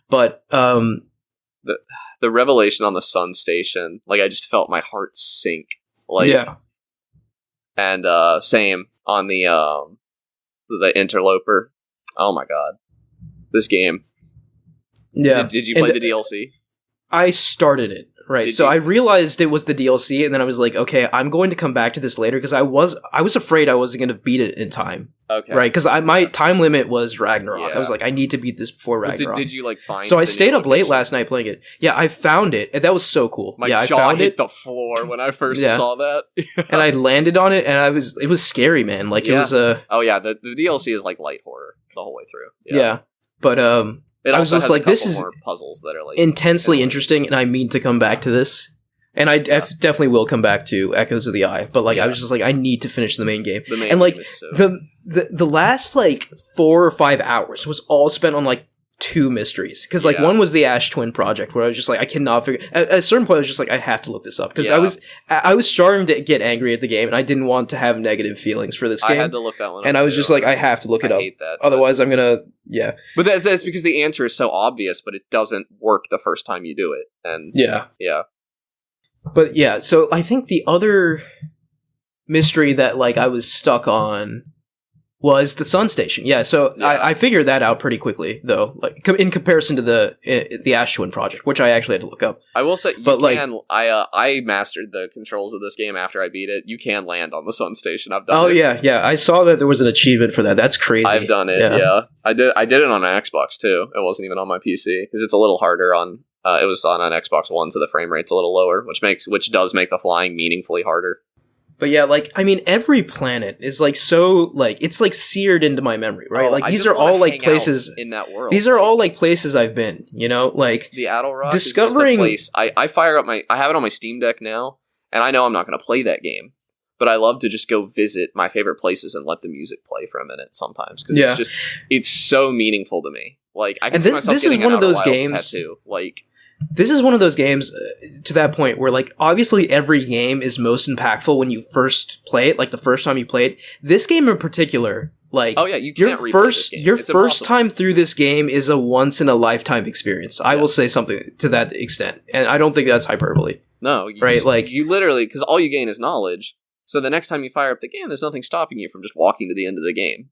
But the revelation on the sun station, like I just felt my heart sink. Like And same on the interloper. Oh my god, this game. Yeah. Did you play the DLC? I started it, right? So I realized it was the DLC, and then I was like, okay, I'm going to come back to this later because I was afraid I wasn't going to beat it in time Okay. Right, because my time limit was Ragnarok. I was like, I need to beat this before Ragnarok. Did you like find? So I stayed up late last night playing it. Yeah, I found it. And that was so cool. My jaw I found hit the floor when I first saw that. And I landed on it, and it was scary, man. Like it was oh yeah, the DLC is like light horror the whole way through. Yeah, but I was just like, this is more puzzles that are like intensely interesting, and I mean to come back to this. And I definitely will come back to Echoes of the Eye, but like I was just like, I need to finish the main game. And like the last like 4 or 5 hours was all spent on like 2 mysteries, because like one was the Ash Twin project, where I was just like, I cannot figure. At a certain point, I was just like, I have to look this up, because I was starting to get angry at the game, and I didn't want to have negative feelings for this game. I had to look that one up, and I was just like, I have to look it up. Hate that, otherwise, I'm gonna But that's because the answer is so obvious, but it doesn't work the first time you do it, and yeah. But yeah, so I think the other mystery that like I was stuck on was the Sun Station. Yeah, so I figured that out pretty quickly, though, like in comparison to the Ash Twin project, which I actually had to look up. I will say, I mastered the controls of this game after I beat it. You can land on the Sun Station. I've done it. Oh yeah, I saw that there was an achievement for that. That's crazy. I've done it. Yeah. I did it on an Xbox too. It wasn't even on my PC because it's a little harder on. It was on an Xbox One, so the frame rate's a little lower, which does make the flying meaningfully harder. But yeah, like, I mean, every planet is like so, like, it's like seared into my memory, right? Like, these are all like places in that world. These are all like places I've been, you know, like the Adelrock discovering is just a place. I fire up I have it on my Steam Deck now, and I know I'm not going to play that game, but I love to just go visit my favorite places and let the music play for a minute sometimes, because it's so meaningful to me. Like, I can see myself getting one of those games tattoo. Like, this is one of those games to that point where, like, obviously every game is most impactful when you first play it, like the first time you play it. This game in particular, like, you can't your first time through this game is a once in a lifetime experience. I will say something to that extent, and I don't think that's hyperbole. No, you literally, because all you gain is knowledge. So the next time you fire up the game, there's nothing stopping you from just walking to the end of the game.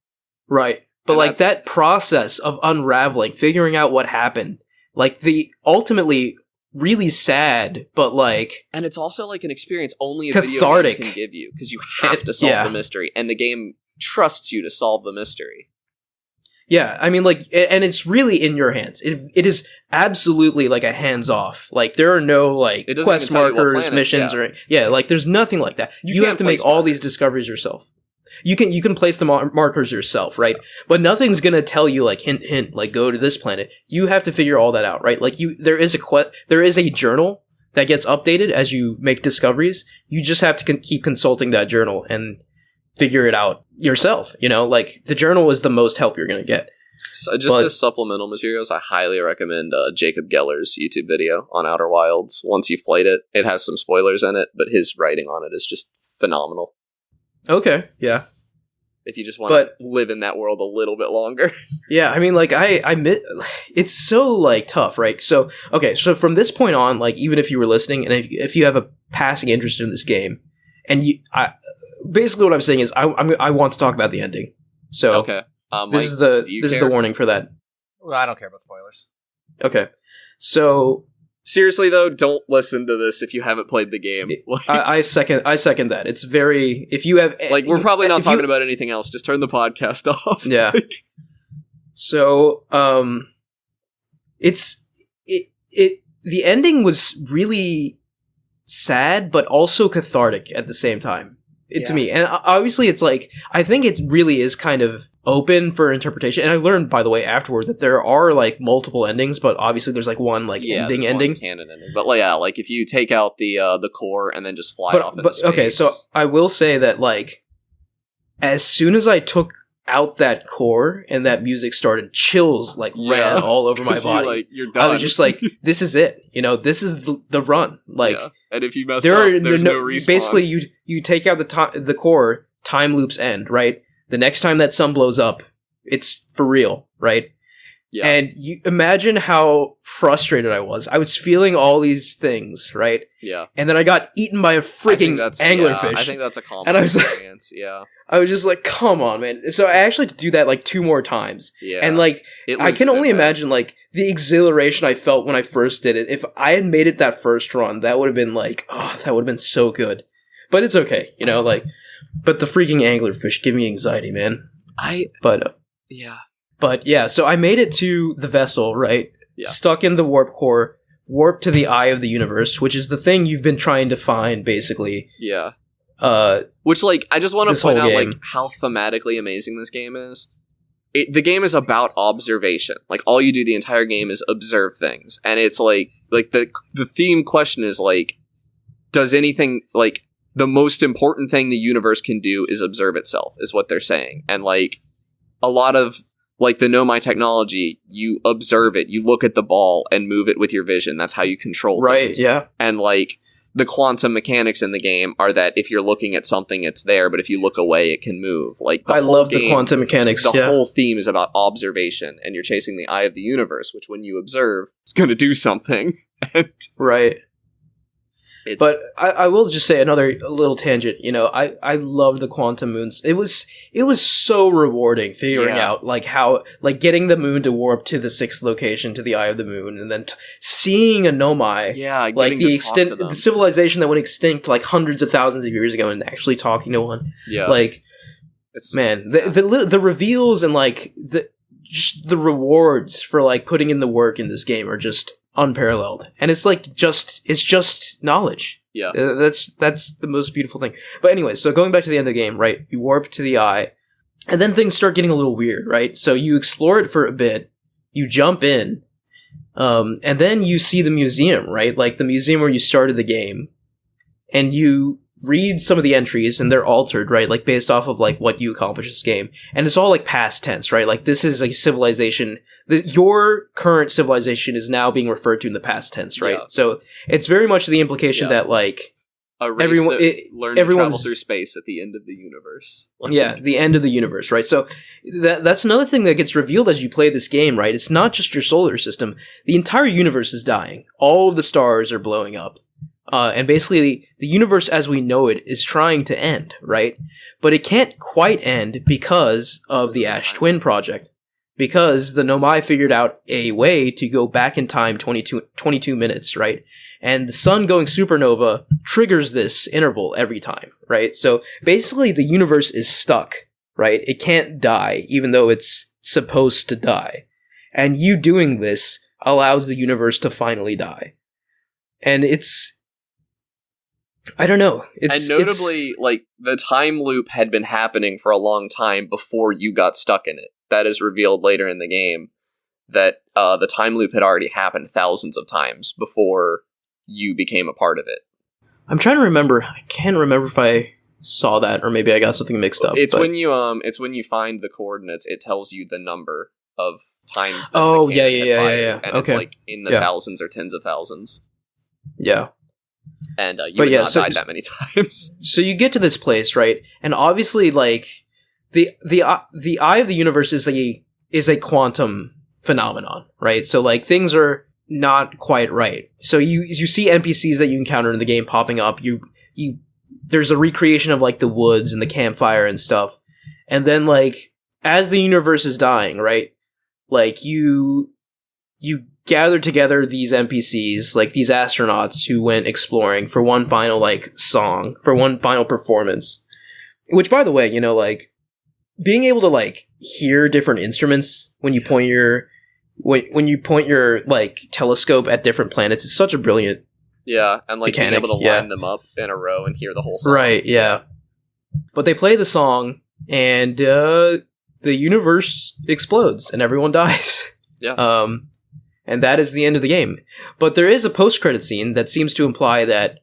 Right, but and like that process of unraveling, figuring out what happened. Like, the ultimately really sad, but like... And it's also like an experience only a cathartic video game can give you, because you have to solve the mystery, and the game trusts you to solve the mystery. Yeah, I mean, like, and it's really in your hands. It is absolutely like a hands-off. Like, there are no, like, quest markers, missions, or... Yeah, like, there's nothing like that. You have to make all these discoveries yourself. You can place the markers yourself, right? But nothing's gonna tell you, like, hint, hint, like, go to this planet. You have to figure all that out, right? Like, there is a journal that gets updated as you make discoveries. You just have to keep consulting that journal and figure it out yourself, you know? Like, the journal is the most help you're gonna get. So as supplemental materials, I highly recommend Jacob Geller's YouTube video on Outer Wilds. Once you've played it, it has some spoilers in it, but his writing on it is just phenomenal. Okay, yeah. If you just want to live in that world a little bit longer. Yeah, I mean, like, it's so, like, tough, right? So, okay, so from this point on, like, even if you were listening, and if you have a passing interest in this game, and basically what I'm saying is, I want to talk about the ending. So, okay. This is the warning for that. Well, I don't care about spoilers. Okay. So... Seriously, though, don't listen to this if you haven't played the game. I second that. It's very... If you have... Like, we're probably not talking about anything else. Just turn the podcast off. Yeah. So, the ending was really sad, but also cathartic at the same time, to me. And obviously, it's like... I think it really is kind of open for interpretation. And I learned, by the way, afterward that there are, like, multiple endings, but obviously there's, like, one, like, ending. One canon ending. But, yeah, like, if you take out the core and then just fly off into space. Okay, so I will say that, like, as soon as I took out that core and that music started, chills, like, ran all over my body. You're done. I was just like, this is it. You know, this is the run. Like, and if you mess up, there's no respawn. Basically, you take out the core, time loops end, right? The next time that sun blows up, it's for real, right? Yeah. And you imagine how frustrated I was. I was feeling all these things, right? Yeah. And then I got eaten by a freaking anglerfish. I think that's a common experience. Yeah. I was just like, come on, man. So I actually had to do that like 2 more times. Yeah. And like, I can only imagine like the exhilaration I felt when I first did it. If I had made it that first run, that would have been like, oh, that would have been so good. But it's okay, you know, like... But the freaking anglerfish give me anxiety, man. But yeah, so I made it to the vessel, right? Yeah. Stuck in the warp core, warped to the eye of the universe, which is the thing you've been trying to find, basically. Yeah. Which, like, I just want to point out, like, how thematically amazing this game is. The game is about observation. Like, all you do the entire game is observe things. And it's, like the theme question is, like, does anything, like, the most important thing the universe can do is observe itself, is what they're saying. And, like, a lot of, like, the Nomai technology, you observe it, you look at the ball and move it with your vision. That's how you control things. Yeah. And, like, the quantum mechanics in the game are that if you're looking at something, it's there, but if you look away, it can move. Like, I love the quantum mechanics. The whole theme is about observation, and you're chasing the eye of the universe, which when you observe, it's going to do something. Right. But I will just say a little tangent. You know, I love the quantum moons. It was so rewarding figuring out like how, like, getting the moon to warp to the 6th location to the eye of the moon, and then seeing a Nomai, like the civilization that went extinct like hundreds of thousands of years ago, and actually talking to one. Yeah, like, the reveals and like just the rewards for like putting in the work in this game are just unparalleled, and it's just knowledge. Yeah, that's the most beautiful thing. But anyway, so going back to the end of the game, right? You warp to the eye, and then things start getting a little weird, right? So you explore it for a bit, you jump in, and then you see the museum, right? Like the museum where you started the game, and you read some of the entries, and they're altered, right? Like based off of like what you accomplished this game, and it's all like past tense, right? Like this is a civilization. Your current civilization is now being referred to in the past tense, right? Yeah. So it's very much the implication that like a race learned to travel through space at the end of the universe. Yeah, the end of the universe, right? So that's another thing that gets revealed as you play this game, right? It's not just your solar system. The entire universe is dying. All of the stars are blowing up. And basically, the universe as we know it is trying to end, right? But it can't quite end because of the Ash Twin project. Because the Nomai figured out a way to go back in time 22 minutes, right? And the sun going supernova triggers this interval every time, right? So basically, the universe is stuck, right? It can't die, even though it's supposed to die. And you doing this allows the universe to finally die. And I don't know. And notably, like, the time loop had been happening for a long time before you got stuck in it. That is revealed later in the game, that the time loop had already happened thousands of times before you became a part of it. I'm trying to remember. I can't remember if I saw that, or maybe I got something mixed up. It's when you find the coordinates, it tells you the number of times. Oh, yeah. And it's like in the thousands or tens of thousands. Yeah. And you have not died that many times. So you get to this place, right? And obviously, like, the eye of the universe is a quantum phenomenon, right? So like things are not quite right. So you see NPCs that you encounter in the game popping up. There's a recreation of like the woods and the campfire and stuff. And then like as the universe is dying, right? Like you gather together these NPCs, like these astronauts who went exploring for one final like song, for one final performance. Which, by the way, you know, like being able to like hear different instruments when you point your like telescope at different planets is such a brilliant and like mechanic. Being able to line them up in a row and hear the whole song. Right, yeah. But they play the song and the universe explodes and everyone dies. Yeah. And that is the end of the game. But there is a post-credit scene that seems to imply that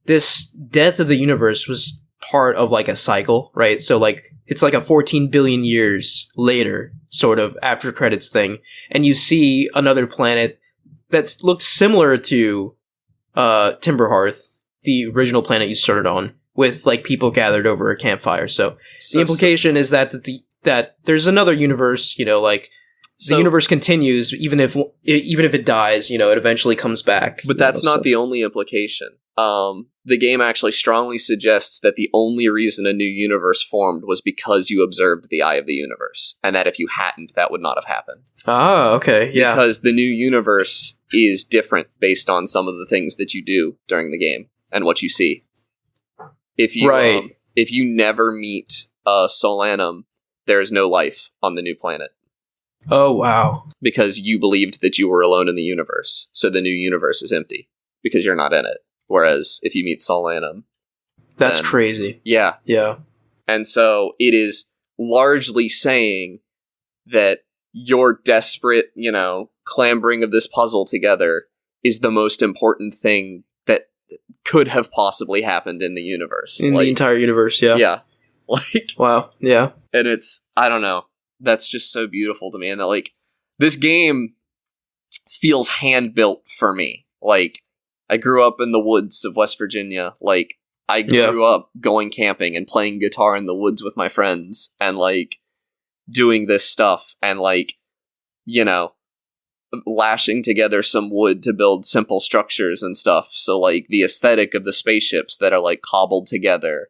this death of the universe was part of like a cycle, right? So like it's like a 14 billion years later sort of after credits thing, and you see another planet that looks similar to Timberhearth, the original planet you started on, with like people gathered over a campfire. So the implication is that that there's another universe, you know, like the universe continues even if it dies, you know, it eventually comes back. But that's not the only implication. The game actually strongly suggests that the only reason a new universe formed was because you observed the eye of the universe, and that if you hadn't, that would not have happened. Ah, okay, yeah. Because the new universe is different based on some of the things that you do during the game and what you see. If you never meet Solanum, there is no life on the new planet. Oh, wow. Because you believed that you were alone in the universe. So the new universe is empty because you're not in it. Whereas if you meet Solanum... That's crazy. Yeah. Yeah. And so it is largely saying that your desperate, clambering of this puzzle together is the most important thing that could have possibly happened in the universe. In the entire universe, yeah. Yeah. Wow, yeah. And it's, I don't know, that's just so beautiful to me. And that, this game feels hand-built for me. I grew up in the woods of West Virginia. I grew up going camping and playing guitar in the woods with my friends and, doing this stuff and, lashing together some wood to build simple structures and stuff. So, the aesthetic of the spaceships that are, cobbled together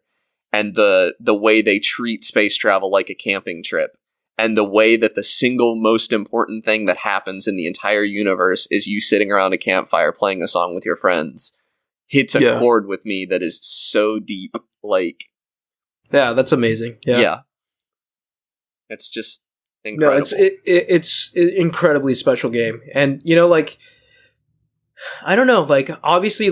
and the way they treat space travel like a camping trip and the way that the single most important thing that happens in the entire universe is you sitting around a campfire playing a song with your friends hits a chord with me that is so deep. Yeah, that's amazing. Yeah. It's just incredible. No, it's an incredibly special game. And, I don't know, obviously,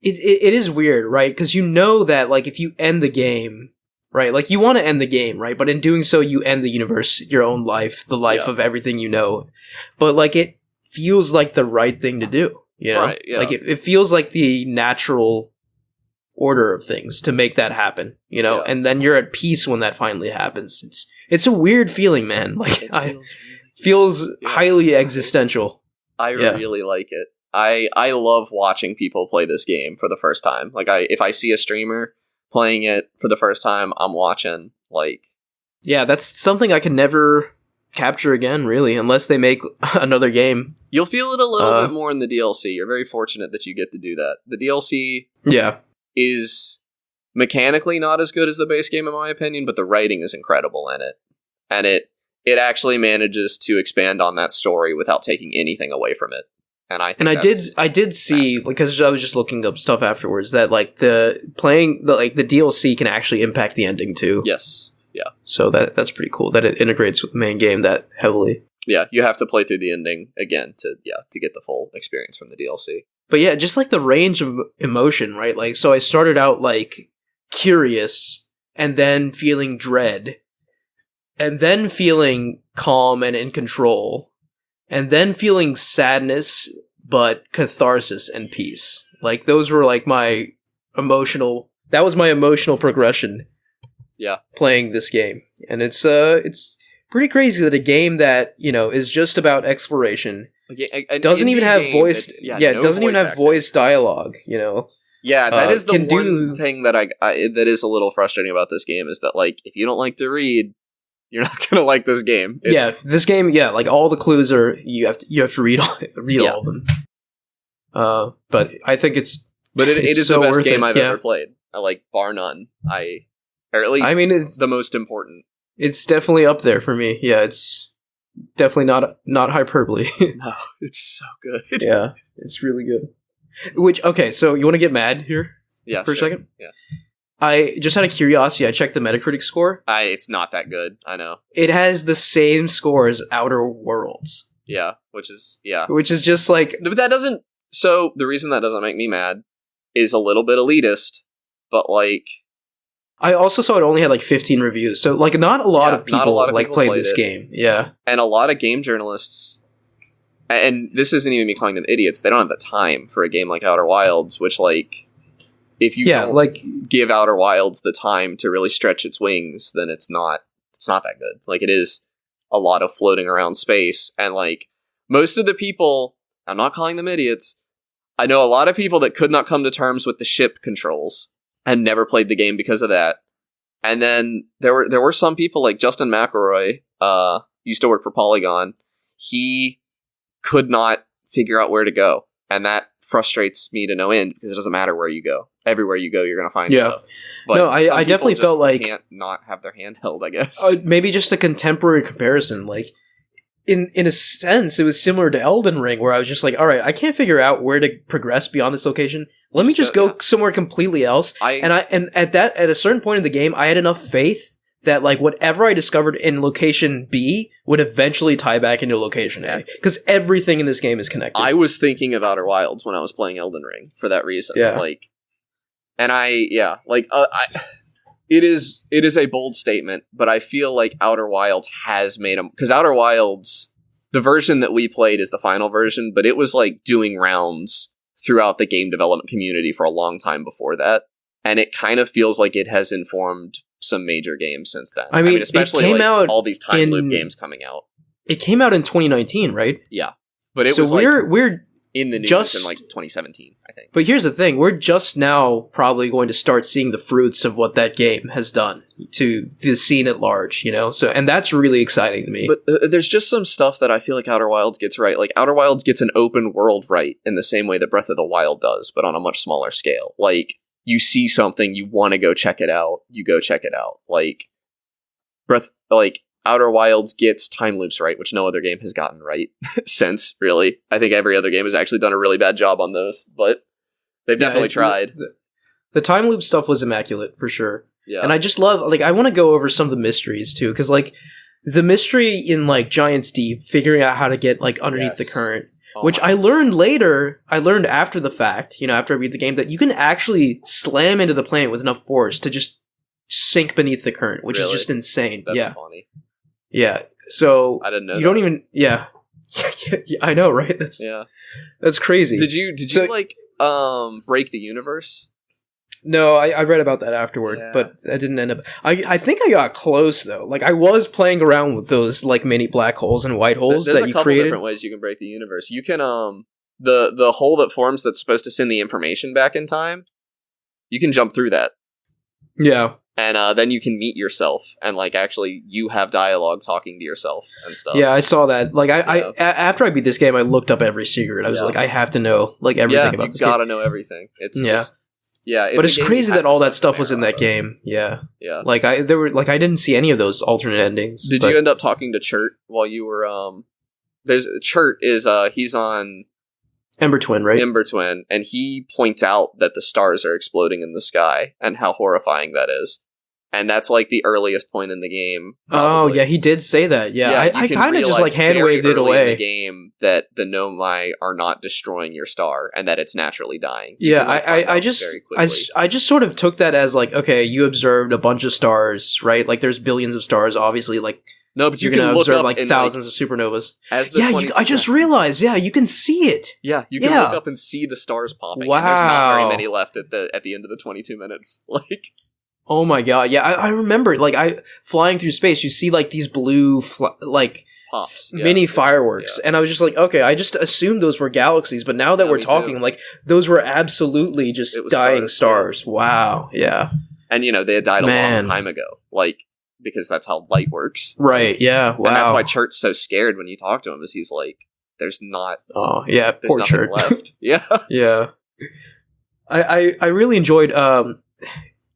it is weird, right? Because that, if you end the game, right? You want to end the game, right? But in doing so, you end the universe, your own life, the life of everything you know. But, it feels like the right thing to do. Right, yeah. It feels like the natural order of things to make that happen, and then you're at peace when that finally happens. It's a weird feeling, man. It feels highly existential. I really like it. I love watching people play this game for the first time. If I see a streamer playing it for the first time, I'm watching, Yeah, that's something I can never capture again, really, unless they make another game. You'll feel it a little bit more in the DLC. You're very fortunate that you get to do that. The DLC is mechanically not as good as the base game, in my opinion, but the writing is incredible in it. And it actually manages to expand on that story without taking anything away from it. And I did see, because I was just looking up stuff afterwards, that the DLC can actually impact the ending too. Yes. Yeah. So that's pretty cool that it integrates with the main game that heavily. Yeah, you have to play through the ending again to get the full experience from the DLC. But yeah, just the range of emotion, right? So I started out curious and then feeling dread and then feeling calm and in control and then feeling sadness but catharsis and peace. Those were my emotional progression. Yeah, playing this game, and it's pretty crazy that a game that is just about exploration doesn't even have voice. Doesn't even have voice dialogue. Yeah, that is the one thing that that is a little frustrating about this game is that if you don't like to read, you're not gonna like this game. This game. All the clues are you have to read all of them. But I think it is so the best game I've ever played. Bar none. Or at least it's the most important. It's definitely up there for me. Yeah, it's definitely not hyperbole. No, it's so good. Yeah, it's really good. Okay, so you want to get mad here? Yeah, for a second? Yeah. I just out of curiosity, I checked the Metacritic score. It's not that good, I know. It has the same score as Outer Worlds. Yeah, which is just But that doesn't... So, the reason that doesn't make me mad is a little bit elitist, but I also saw it only had 15 reviews, so not a lot of people played this game. Yeah, and a lot of game journalists, and this isn't even me calling them idiots. They don't have the time for a game like Outer Wilds, which if you don't give Outer Wilds the time to really stretch its wings, then it's not that good. It is a lot of floating around space, and most of the people, I'm not calling them idiots. I know a lot of people that could not come to terms with the ship controls and never played the game because of that. And then there were some people like Justin McElroy, used to work for Polygon. He could not figure out where to go. And that frustrates me to no end because it doesn't matter where you go. Everywhere you go, you're going to find stuff. But no, I definitely felt can't not have their hand held, I guess. Maybe just a contemporary comparison. In a sense, it was similar to Elden Ring, where I was just all right, I can't figure out where to progress beyond this location. Let me just go somewhere completely else. And at a certain point in the game, I had enough faith that like whatever I discovered in location B would eventually tie back into location A, because everything in this game is connected. I was thinking of Outer Wilds when I was playing Elden Ring for that reason. Yeah. Like, and it is a bold statement, but I feel like Outer Wilds has made them, because Outer Wilds, the version that we played is the final version, but it was like doing rounds throughout the game development community for a long time before that, and it kind of feels like it has informed some major games since then. I mean especially like all these time loop games coming out. It came out in 2019, right? Yeah, but it so was we're in the news in like 2017, I think. But here's the thing: we're just now probably going to start seeing the fruits of what that game has done to the scene at large. So and that's really exciting to me. But there's just some stuff that I feel like Outer Wilds gets right. Like Outer Wilds gets an open world right in the same way that Breath of the Wild does, but on a much smaller scale. Like, you see something, you want to go check it out, you go check it out. Like Outer Wilds gets time loops right, which no other game has gotten right since, really. I think every other game has actually done a really bad job on those, but they've definitely tried. The time loop stuff was immaculate, for sure. Yeah. And I just love, like, I want to go over some of the mysteries, too, because, like, the mystery in, like, Giant's Deep, figuring out how to get, like, underneath the current, which I learned later, I learned after the fact, after I beat the game, that you can actually slam into the planet with enough force to just sink beneath the current, which is just insane. That's funny. Yeah. So I didn't know. You don't even. Yeah. I know, right? That's crazy. Did you break the universe? No, I read about that afterward, but I didn't end up. I think I got close though. Like, I was playing around with those like mini black holes and white holes There's that you created. There's a couple different ways you can break the universe. You can the hole that forms that's supposed to send the information back in time. You can jump through that. Yeah. And then you can meet yourself, and like actually you have dialogue talking to yourself and stuff. Yeah, I saw that. Like after I beat this game, I looked up every secret. I was like, I have to know like everything about this game. You gotta know everything. It's just but it's crazy that all that stuff was in that game. Yeah. Like I didn't see any of those alternate endings. Did you end up talking to Chert while you were Chert is he's on Ember Twin, right? Ember Twin, and he points out that the stars are exploding in the sky and how horrifying that is. And that's like the earliest point in the game. Probably. Oh, yeah, he did say that. Yeah, I kind of just like hand-waved it away. In the game that the Nomai are not destroying your star and that it's naturally dying. I just sort of took that as like, okay, you observed a bunch of stars, right? Like there's billions of stars, obviously, like no, but you're can gonna look observe up like thousands of supernovas. I just realized. realized, you can see it. Yeah, you can look up and see the stars popping. Wow, and there's not very many left at the end of the 22 minutes. Like, oh my god, yeah, I remember. Like, flying through space, you see like these blue pops, mini fireworks, and I was just like, okay, I just assumed those were galaxies, but now that we're talking, like, those were absolutely just dying stars. Wow, yeah, and they had died a long time ago, like. Because that's how light works. Right, yeah, wow. And that's why Chert's so scared when you talk to him, is he's like, there's not... Oh, yeah, poor Chert. left. Yeah. Yeah. I really enjoyed, I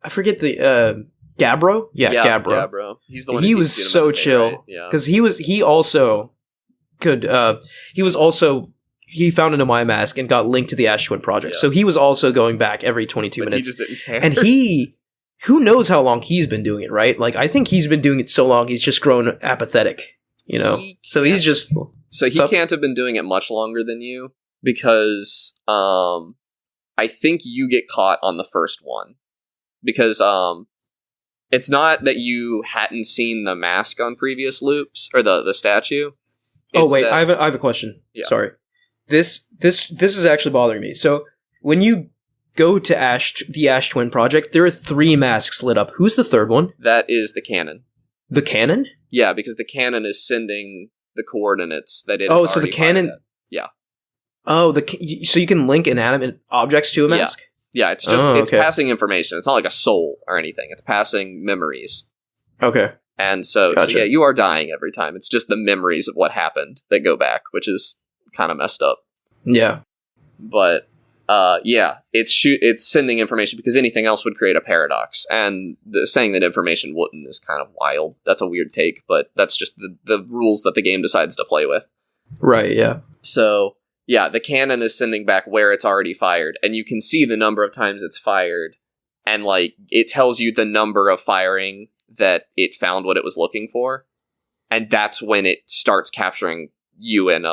forget the, Gabbro? Yeah, Gabbro. Gabbro. He's the one he was so chill. Right? Yeah. Because he found an Nomai mask and got linked to the Ash Twin project. So he was also going back every 22 minutes. He just didn't care. And who knows how long he's been doing it, right? Like, I think he's been doing it so long, he's just grown apathetic, So he's just... So he can't have been doing it much longer than you, because I think you get caught on the first one. Because it's not that you hadn't seen the mask on previous loops, or the statue. Oh, wait, I have a question. Yeah. Sorry. This is actually bothering me. So, when you go to the Ash Twin project, there are 3 masks lit up. Who's the third one? That is the cannon. The cannon? Yeah, because the cannon is sending the coordinates that it so the cannon... Yeah. Oh, so you can link inanimate objects to a mask? Yeah, it's just it's passing information. It's not like a soul or anything. It's passing memories. Okay. And so you are dying every time. It's just the memories of what happened that go back, which is kind of messed up. Yeah. But... it's sending information, because anything else would create a paradox, and saying that information wouldn't is kind of wild. That's a weird take, but that's just the rules that the game decides to play with. Right, yeah. So, yeah, the cannon is sending back where it's already fired, and you can see the number of times it's fired, and, like, it tells you the number of firing that it found what it was looking for, and that's when it starts capturing you and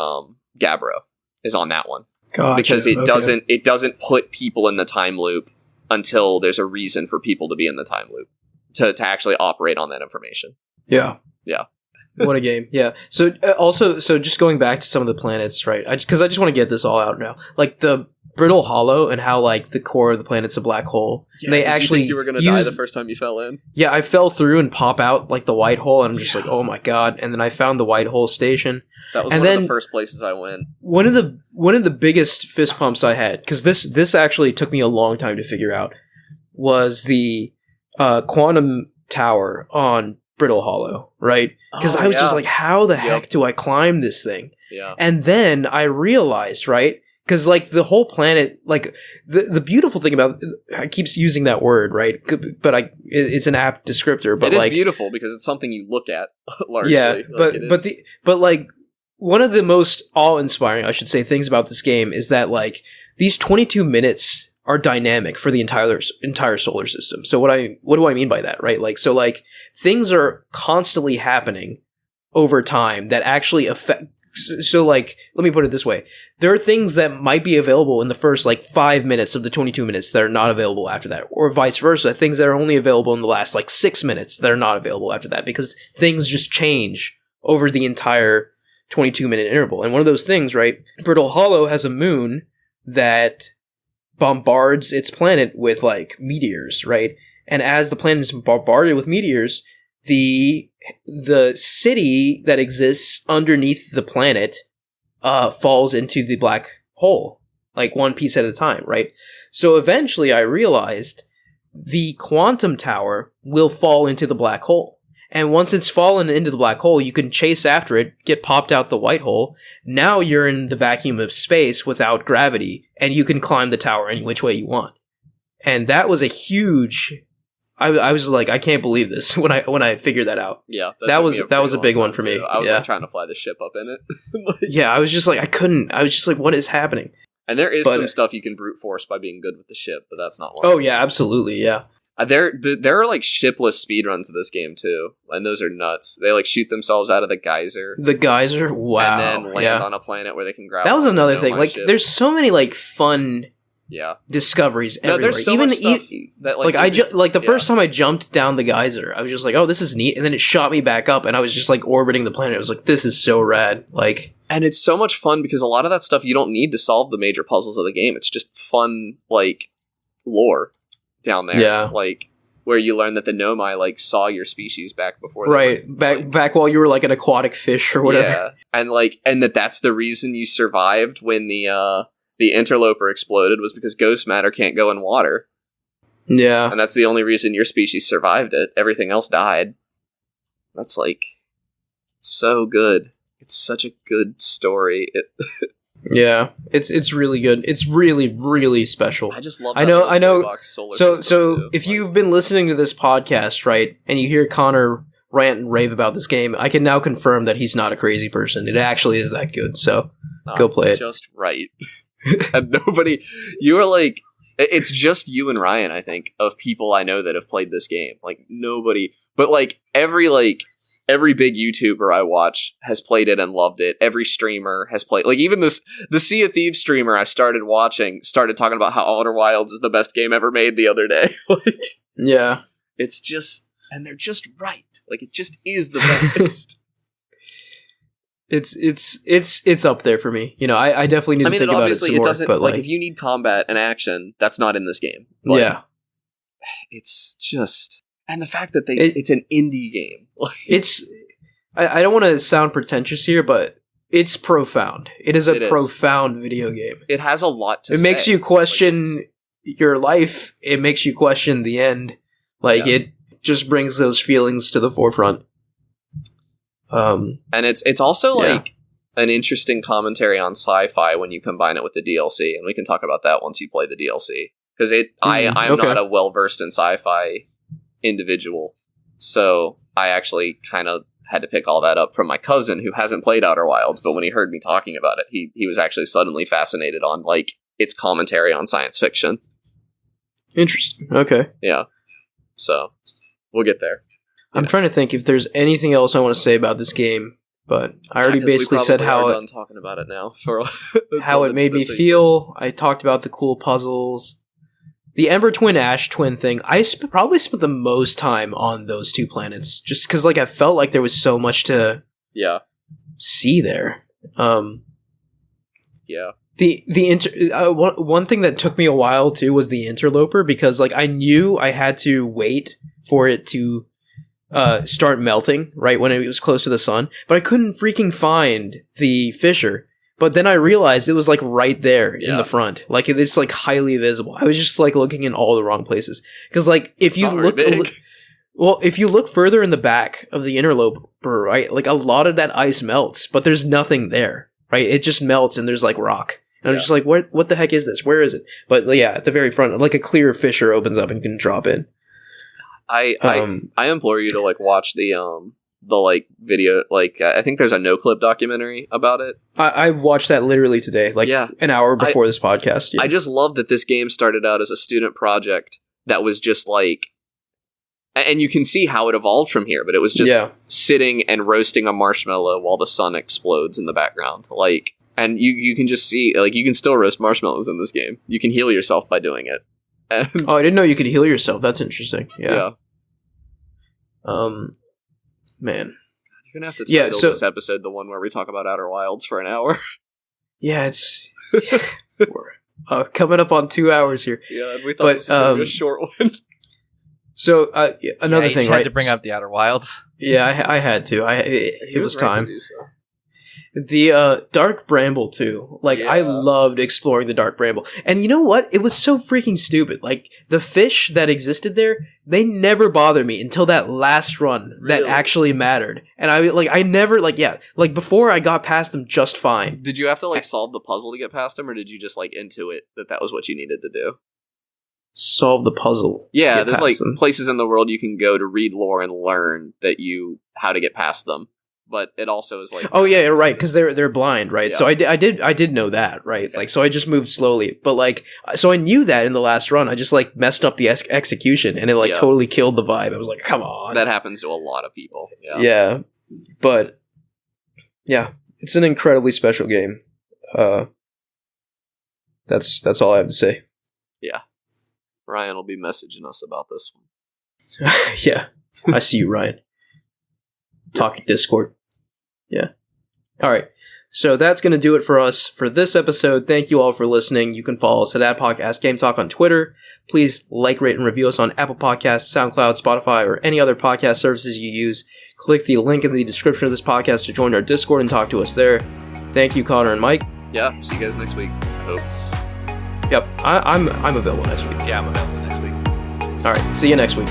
Gabbro is on that one. Gotcha. Because it doesn't put people in the time loop until there's a reason for people to be in the time loop to actually operate on that information. Yeah. Yeah. What a game. Yeah. So just going back to some of the planets, right? Because I just want to get this all out now. Like the Brittle Hollow and how like the core of the planet's a black hole. Yeah, they actually you think you were going to die the first time you fell in? Yeah, I fell through and pop out like the white hole, and I'm just like, oh my god! And then I found the white hole station. That was one of the first places I went. One of the biggest fist pumps I had, because this actually took me a long time to figure out, was the quantum tower on Brittle Hollow, right? Because I was just like, how the heck do I climb this thing? Yeah. And then I realized, right? Because, like, the whole planet, like, the beautiful thing about I keep using that word, right? But it's an apt descriptor. But it is like, beautiful because it's something you look at largely. Yeah, but like one of the most awe-inspiring, I should say, things about this game is that like these 22 minutes are dynamic for the entire solar system. So what do I mean by that, right? Like, so like things are constantly happening over time that actually affect. So, like, let me put it this way. There are things that might be available in the first, like, 5 minutes of the 22 minutes that are not available after that. Or vice versa. Things that are only available in the last, like, 6 minutes that are not available after that. Because things just change over the entire 22-minute interval. And one of those things, right? Brittle Hollow has a moon that bombards its planet with, like, meteors, right? And as the planet is bombarded with meteors, the city that exists underneath the planet falls into the black hole, like one piece at a time, right? So eventually I realized the quantum tower will fall into the black hole. And once it's fallen into the black hole, you can chase after it, get popped out the white hole. Now you're in the vacuum of space without gravity, and you can climb the tower any which way you want. And that was a huge... I was like, I can't believe this when I figured that out. Yeah, that was a big one for me. I was like trying to fly the ship up in it. Yeah, I was just like, I couldn't. I was just like, what is happening? And there is some stuff you can brute force by being good with the ship, but that's not one. Oh yeah, absolutely, yeah. There are like shipless speedruns of this game too, and those are nuts. They like shoot themselves out of the geyser. The geyser, wow, and then land on a planet where they can grab. That was another thing. Like, there's so many like fun. Yeah, discoveries everywhere. There's so much stuff that like the first time I jumped down the geyser, I was just like, "Oh, this is neat," and then it shot me back up, and I was just like orbiting the planet. I was like, "This is so rad!" Like, and it's so much fun because a lot of that stuff you don't need to solve the major puzzles of the game. It's just fun, like lore down there, yeah, like where you learn that the Nomai like saw your species back before, back while you were like an aquatic fish or whatever, yeah, and that's the reason you survived when the interloper exploded was because ghost matter can't go in water. Yeah. And that's the only reason your species survived it. Everything else died. That's like so good. It's such a good story. Yeah. It's really good. It's really, really special. I just love that. I know. So if you've been listening to this podcast, right, and you hear Connor rant and rave about this game, I can now confirm that he's not a crazy person. It actually is that good. So go play it. Just right. And nobody, you are like, it's just you and Ryan, I think, of people I know that have played this game. Like nobody, but like every big YouTuber I watch has played it and loved it. Every streamer has played, like even the Sea of Thieves streamer I started talking about how Outer Wilds is the best game ever made the other day. Like, yeah, it's just, and they're just right. Like it just is the best. It's up there for me. You know, I definitely need to think about it some more. Doesn't, but like if you need combat and action, that's not in this game. Like, yeah, it's just, and the fact that it's an indie game. It's I don't want to sound pretentious here, but it's profound. It is a profound video game. It has a lot to say. It makes you question your life. It makes you question the end. Like it just brings those feelings to the forefront. And it's also like an interesting commentary on sci-fi when you combine it with the DLC, and we can talk about that once you play the DLC. Because I'm not a well-versed in sci-fi individual, so I actually kind of had to pick all that up from my cousin who hasn't played Outer Wilds, but when he heard me talking about it, he was actually suddenly fascinated on like its commentary on science fiction. Interesting. Okay. Yeah. So we'll get there. I'm trying to think if there's anything else I want to say about this game, but I already basically said how done talking about it now for how it made me feel. I talked about the cool puzzles. The Ember Twin Ash Twin thing, I probably spent the most time on those two planets, just because like I felt like there was so much to see there. One thing that took me a while too was the interloper, because like I knew I had to wait for it to start melting right when it was close to the sun, but I couldn't freaking find the fissure. But then I realized it was like right there in the front, like it's like highly visible. I was just like looking in all the wrong places, because like if you look, if you look further in the back of the interloper, right, like a lot of that ice melts, but there's nothing there, right? It just melts and there's like rock. And I'm just like, what the heck is this? Where is it? But yeah, at the very front, like a clear fissure opens up and you can drop in. I implore you to like watch the like video, like I think there's a no clip documentary about it. I watched that literally today, like an hour before this podcast. I just love that this game started out as a student project that was just like, and you can see how it evolved from here, but it was just sitting and roasting a marshmallow while the sun explodes in the background, like. And you can just see, like, you can still roast marshmallows in this game. You can heal yourself by doing it. And I didn't know you could heal yourself. That's interesting. Yeah. Man. You're going to have to title this episode the one where we talk about Outer Wilds for an hour. Yeah, it's... we're coming up on 2 hours here. Yeah, and we thought this was going to be a short one. So, another thing, right? You had to bring up the Outer Wilds. Yeah, I had to. It was time. To do so. The Dark Bramble too. Like I loved exploring the Dark Bramble. And you know what? It was so freaking stupid. Like the fish that existed there, they never bothered me until that last run that actually mattered. And I never before I got past them just fine. Did you have to like solve the puzzle to get past them, or did you just like intuit that was what you needed to do? Solve the puzzle. Yeah, there's like places in the world you can go to read lore and learn how to get past them. But it also is like, oh yeah, right, because they're blind, right? Yeah. So I did know that, right? Okay. Like, so I just moved slowly, but like, so I knew that in the last run, I just like messed up the execution, and it like totally killed the vibe. I was like, come on, that happens to a lot of people. Yeah, but yeah, it's an incredibly special game. That's all I have to say. Yeah, Ryan will be messaging us about this one. Yeah, I see you, Ryan. Talking Discord. Yeah. All right. So that's going to do it for us for this episode. Thank you all for listening. You can follow us at @Podcast Game Talk on Twitter. Please like, rate, and review us on Apple Podcasts, SoundCloud, Spotify, or any other podcast services you use. Click the link in the description of this podcast to join our Discord and talk to us there. Thank you, Connor and Mike. Yeah. See you guys next week. Hope. Yep. I'm available next week. Yeah, I'm available next week. All right. See you next week.